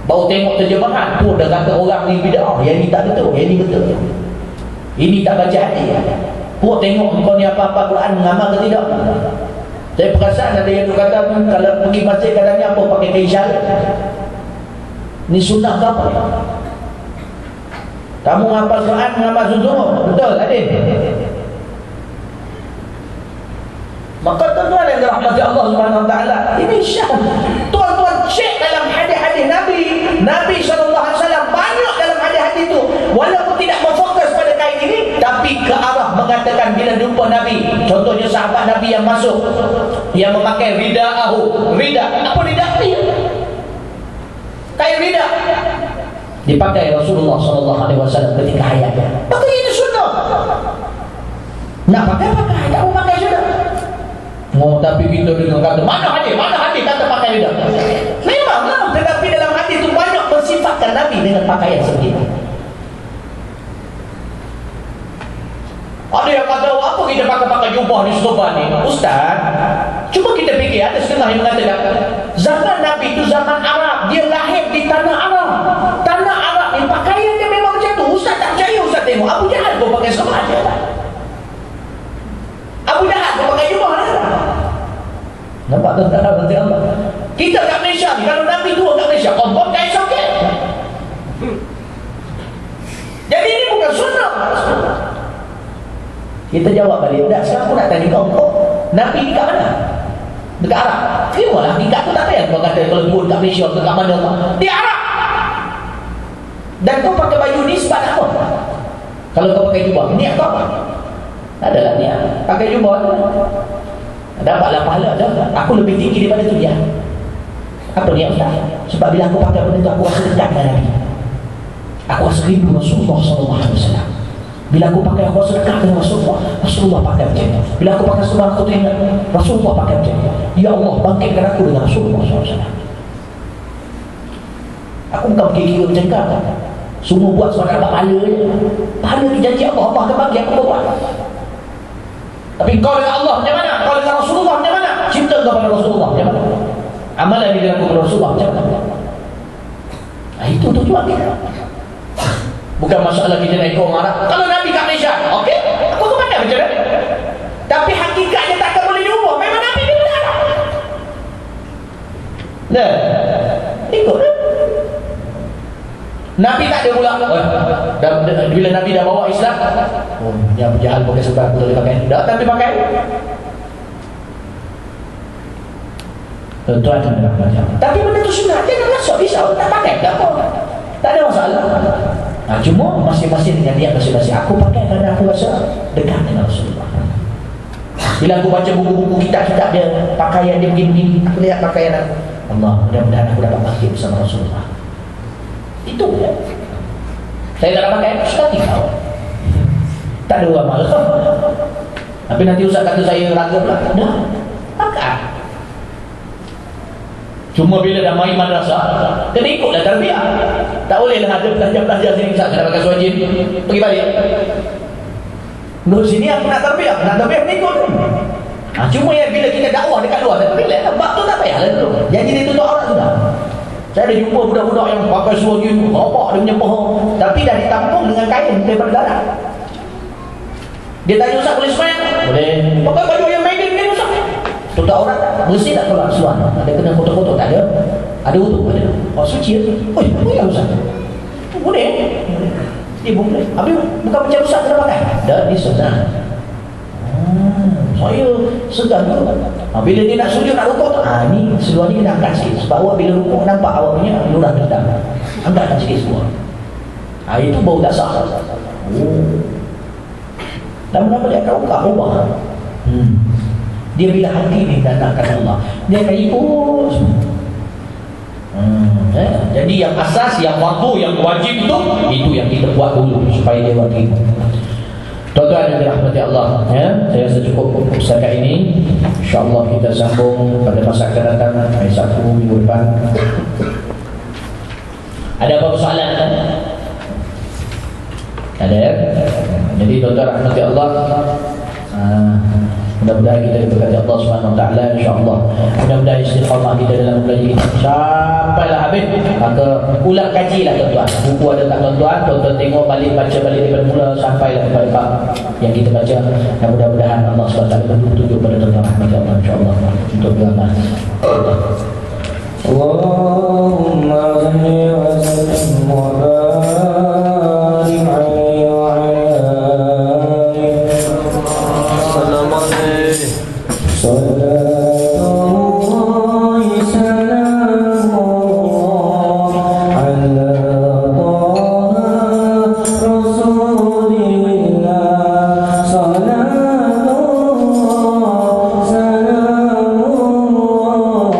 Baru tengok terjemahan pun dah kata orang ni bid'ah, yang ni tak betul, yang ni betul. Ini tak baca hadis. Pun tengok kau ni apa-apa Quran mengamal ke tidak. Saya perasan ada yang kata kalau pergi masjid kadang-kadang apa pakai kain syarif. Ni sunnah ke apa ni? Kamu hafal Quran mengamal sunat, betul adik? Maka tuan-tuan yang dirahmati Allah Subhanahu Wa Taala, ini syah. Tuan-tuan cek dalam hadis-hadis Nabi SAW banyak dalam hadis-hadis itu, walaupun tidak berfokus pada kain ini, tapi ke arah mengatakan bila jumpa Nabi. Contohnya sahabat Nabi yang masuk, yang memakai rida'ahu. Rida, apa rida ni? Kain rida dipakai Rasulullah SAW ketika hayatnya. Maka ini sunnah. Nak pakai, tak mau pakai sudah. Oh, tapi kita dengar kata mana hadis kata pakai lidah. Memanglah, tetapi dalam hadis itu banyak mensifatkan Nabi dengan pakaian seperti itu. Ada yang kata apa kita pakai jubah di Slovan ni? Ustaz, cuba kita fikir, ada setengah yang mengatakan zaman Nabi itu zaman Arab, dia lahir di tanah Arab. Tanah Arab ni pakaian dia memang macam tu. Ustaz tak percaya, Ustaz tengok Abu Jahal pun pakai sama aja. Abu Jahal pun pakai jubah dia. Nampak tak nanti Allah. Kita kat Malaysia ni, kalau Nabi tua kat Malaysia, kompon kain soket. Jadi ini bukan sunnah. Kita jawab balik, tak, sekarang aku nak tanya kau, Nabi ni kat mana? Dekat Arab. Terima lah, dekat tu tak payah kau kata kalau tua kat Malaysia, kat mana kau? Di Arab. Dan kau pakai baju ni sebab apa? Kalau kau pakai jubah, niat kau apa? Adalah niat, pakai jubah tu dapatlah pahala dah. Aku lebih tinggi daripada tu dia. Apa dia Ustaz? Sebab bila aku pakai benda tu, aku rasa dekat dengan Nabi. Aku rasa rindu Rasulullah SAW. Bila aku pakai, aku rasa dekat dengan Rasulullah pakai macam ni. Bila aku pakai sebab aku teringat Rasulullah pakai macam ni. Ya Allah, bangkitkan aku dengan Rasulullah SAW. Aku bukan pergi kira macam kau. Semua buat sebab dapat pahala je. Pahala tu janji Allah akan bagi aku buat. Tapi kau dengan Allah macam mana? Kau dengan Rasulullah macam mana? Cinta kepada Rasulullah macam mana? Amalan yang dilakukan kepada Rasulullah macam mana? Nah, itu tujuan kita. Bukan masalah kita nak ikut orang Arab. Kalau Nabi kat Malaysia, okey, aku akan pandai macam mana? Tapi hakikatnya takkan boleh diubah. Memang Nabi dia benar. Nah, ikut. Nabi tak ada pula. Bila Nabi dah bawa Islam, oh, dia Abu Jahal pakai sebab aku boleh pakai. Tak, tapi pakai. Tuan-tuan macam. Tapi benda tu sunat, jangan masuk risau, tak pakai tak apa. Tak ada masalah. Nah, cuma masing-masing dengan niat masing-masing. Aku pakai kerana aku rasa dekat dengan Rasulullah. Bila aku baca buku-buku kitab-kitab dia, pakaian dia begini, aku lihat pakaian aku. Allah, mudah-mudahan aku dapat bangkit bersama Rasulullah. Itu ya. Saya tak nak pakai, sudah tinggal. Tak ada amal. Tapi nanti Ustaz kata saya raga pula. Dah, pakai. Cuma bila dah main madrasah, kena ikutlah tarbiyah. Tak bolehlah ada belajar-belajar sini, Ustaz kena pakai suajin, pergi balik. Duduk sini aku nak tarbiyah kena ikut. Cuma ya bila kita dakwah dekat luar, tak boleh lah. Bab tu tak payahlah dulu. Jadi dia tutup aurat sudah. Saya ada jumpa budak-budak yang pakai suajin, bapak dia punya paha, tapi dah ditampung dengan kain daripada dalam. Dia tanya, Ustaz boleh semayang? Boleh. Pakai baju yang main dia Ustaz. Tutup aurat, bersih tak keluar seluar? Ada kena kotor-kotor? Tak ada. Ada wudu? Ada. Oh, suci. Oh, boleh Ustaz? Boleh. Dia boleh. Habis bukan macam Ustaz kena pakai? Dah, dia sunnah. Saya segan tu. Bila dia nak sujud, nak rukuk, ni seluar ni kena angkat sikit. Sebab awak bila rukuk nampak awak punya lurah hitam. Angkatkan sikit seluar. Itu baru tak sah. Dan kenapa dia akan buka ubah? Dia bila hati ni datangkan Allah, dia akan ikut semua. Jadi yang asas, yang waktu, yang wajib itu yang kita buat dulu supaya dia wajib. Tuan-tuan yang dirahmati Allah, ya, saya rasa cukup untuk setakat ini. InsyaAllah kita sambung pada masa akan datang, hari Sabtu minggu depan. Ada apa soalan? Ada ya? Jadi tuan-tuan rahmati Allah, mudah-mudahan kita diberkati Allah Subhanahu Wa Taala, insya-Allah. Mudah-mudahan istiqamah kita dalam belajar kita sampailah habis. Maka ulang kajilah tuan-tuan. Buku ada kat tuan-tuan, tuan-tuan tengok balik, baca balik daripada mula sampailah kepada bab yang kita baca. Dan mudah-mudahan Allah Subhanahu Wa Taala bertunjuk pada tuan-tuan rahmati Allah, insya-Allah, untuk beramal. Allahumma وسلم وبارك عليه وعلى آله سلام عليه صلاة الله سلام الله على طه رسول الله صلاة الله سلام الله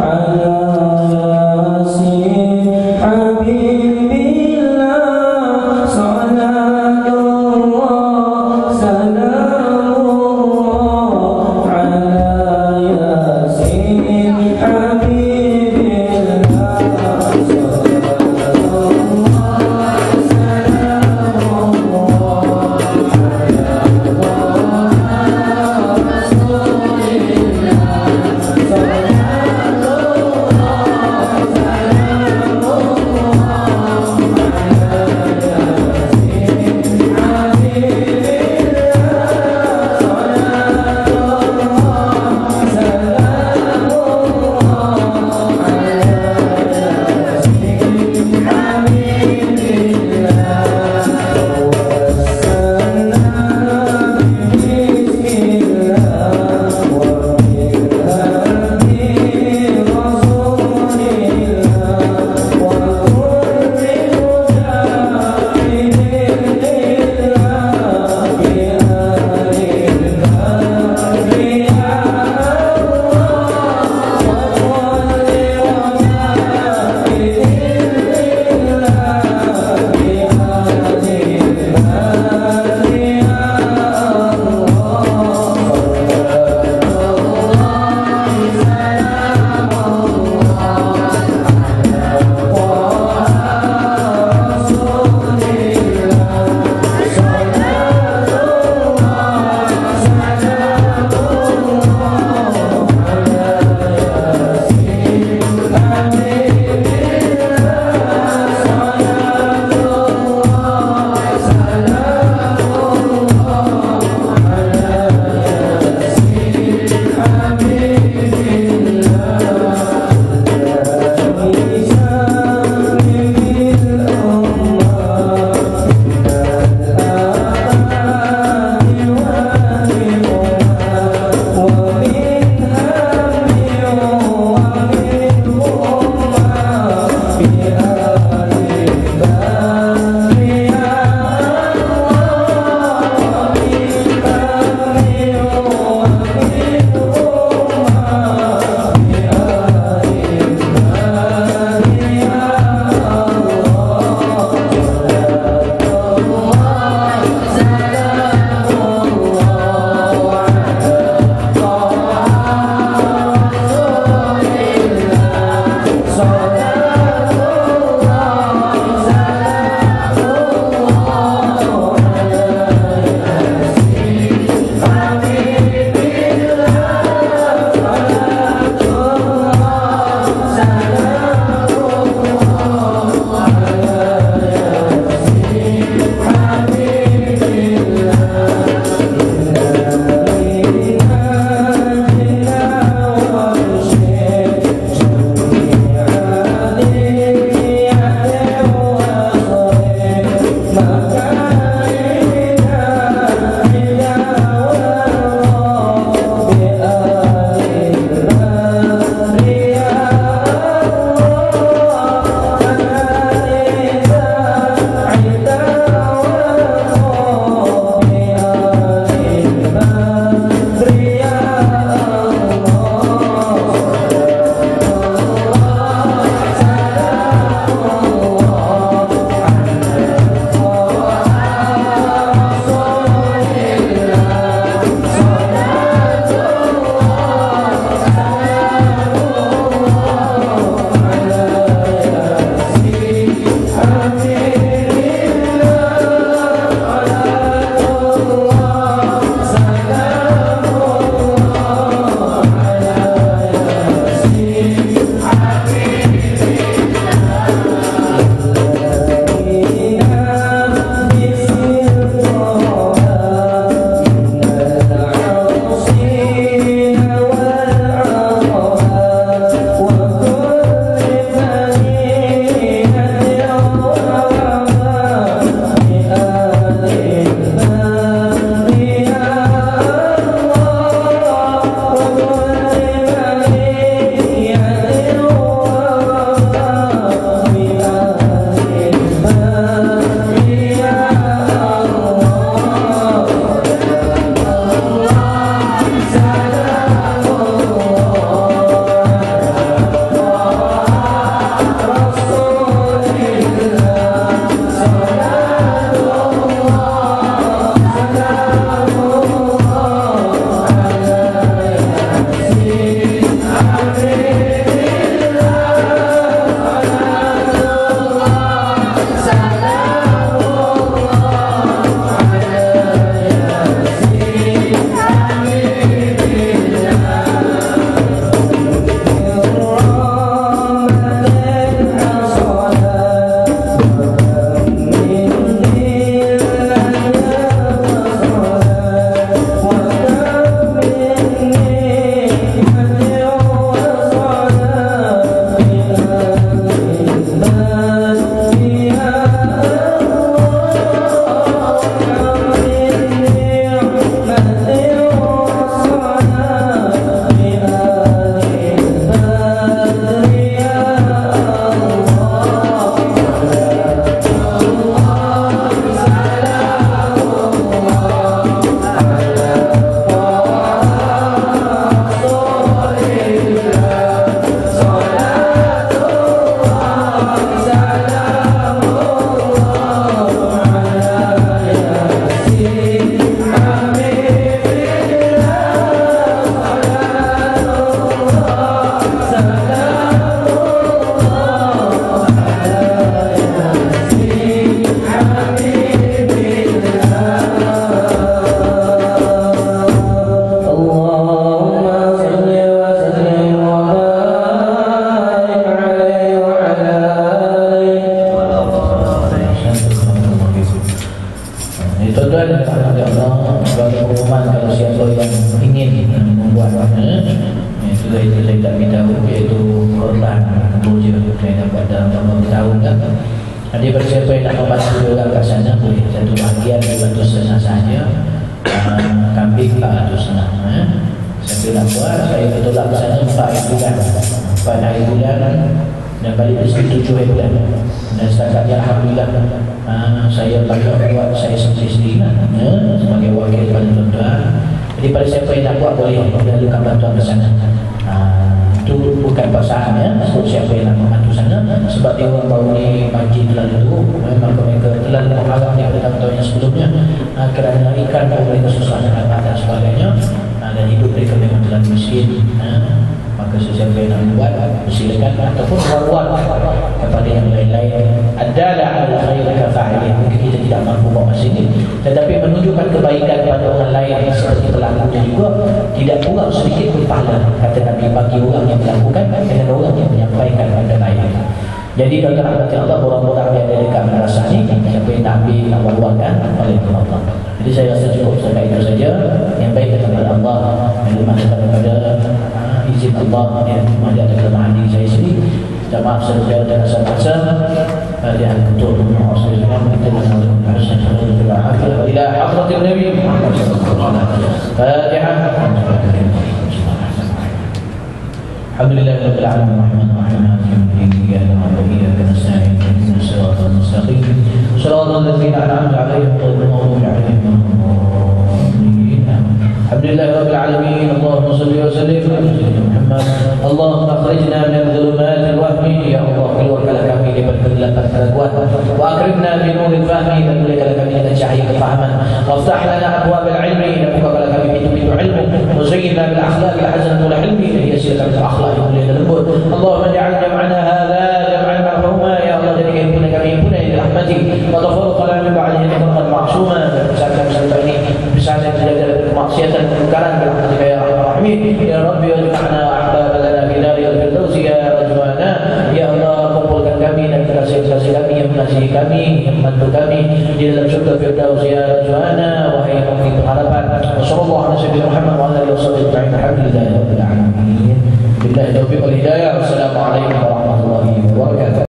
على ياسين حبيب الله صلاة الله سلام الله على saya tak beritahu, iaitu korban boja saya dapat dalam beberapa tahun kan. Ada siapa yang nak membantu orang kat sana, boleh satu bahagian dibantu setengah sahaja, kambing 400. Siapa nak buat, saya bertolak ke sana 4 bulan, 4 hari bulan dan balik rezeki 7 hari bulan. Dan setakat alhamdulillah saya banyak buat saya sendiri sebagai wakil pada tuan-tuan. Jadi pada siapa yang nak buat boleh lakukan bantuan ke sana. Itu bukan paksaan ya, siapa yang nak membantu sana, sebab dia orang baru ni majlis telah itu, memang mereka telah mengharap daripada tahun-tahun yang sebelumnya kerana ikan mereka susah nak dapat dan sebagainya, dan hidup mereka memang telah miskin. Maka sesiapa yang nak buat silakan, ataupun buat kepada yang lain-lain. Adalah ala khair kafa'ilih, mungkin kita tidak mampu buat masjid ini, tetapi menunjukkan kebaikan kepada orang lain seperti pelakunya juga tidak kurang sedikit pun pahala, kata Nabi, bagi orang yang melakukan dengan orang yang menyampaikan kepada lain. Jadi kalau rahmat Allah, orang-orang yang ada dekat madrasah ni, siapa yang nak ambil, nak wawarkan oleh Allah. Jadi saya rasa cukup sampai itu saja. Yang baik kepada Allah, yang lemah daripada izin Allah, yang ada kelemahan diri saya sendiri. Minta maaf saudara dan rasa-rasa dia ketua Rasulullah SAW kita menanggung husnul khuluq wal afiyah ila hadratin Nabi Muhammad sallallahu alaihi wasallam. Fatihah. Alhamdulillahirabbil alamin arrahmanir rahim maliki yaumiddin iyyaka na'budu wa iyyaka nasta'in ihdinas siratal mustaqim siratal ladzina an'amta 'alaihim ghairil maghdubi 'alaihim waladdallin. Alhamdulillahirabbil alamin. Allahumma shalli wa sallim ala sayyidina Muhammad. Allahumma akhrijna min dhulumatil wahmi, ya Allah, keluarkanlah kami daripada kegelapan keraguan, wa akrimna bi nuril fahmi, dan muliakanlah kami dengan cahaya kefahaman, waftah lana abwabil ilmi, dan bukakanlah kami pintu-pintu ilmu, wa zayyinna bil akhlaqil hasanati wal hilmi, dan hiasikanlah dengan akhlak yang mulia dan lembut. Allahumma ja'al jam'ana hadza jam'an marhuma, ya Allah, jadikan himpunan kami himpunan yang dirahmati, wa tafarraqna min ba'dihi tafarraqan ma'suma, dan pisahkan sampai ini pisahkan terjaga kemaksiatan dan kemungkaran birahmatika ya arhamar rahimin. Ya Rabbi waj'alna ahbaba lana fi daril firdaus ya rajwana, ya Allah, kumpulkan kami dan kekasih-kekasih kami yang mengasihi kami, yang membantu kami di dalam surga firdaus ya rajwana, wahai yang memiliki pengharapan. Wassallallahu ala sayyidina Muhammad wa ala alihi wasallam. Alhamdulillahirabbil alamin. Billahi taufiq wal hidayah. Wassalamualaikum warahmatullahi wabarakatuh.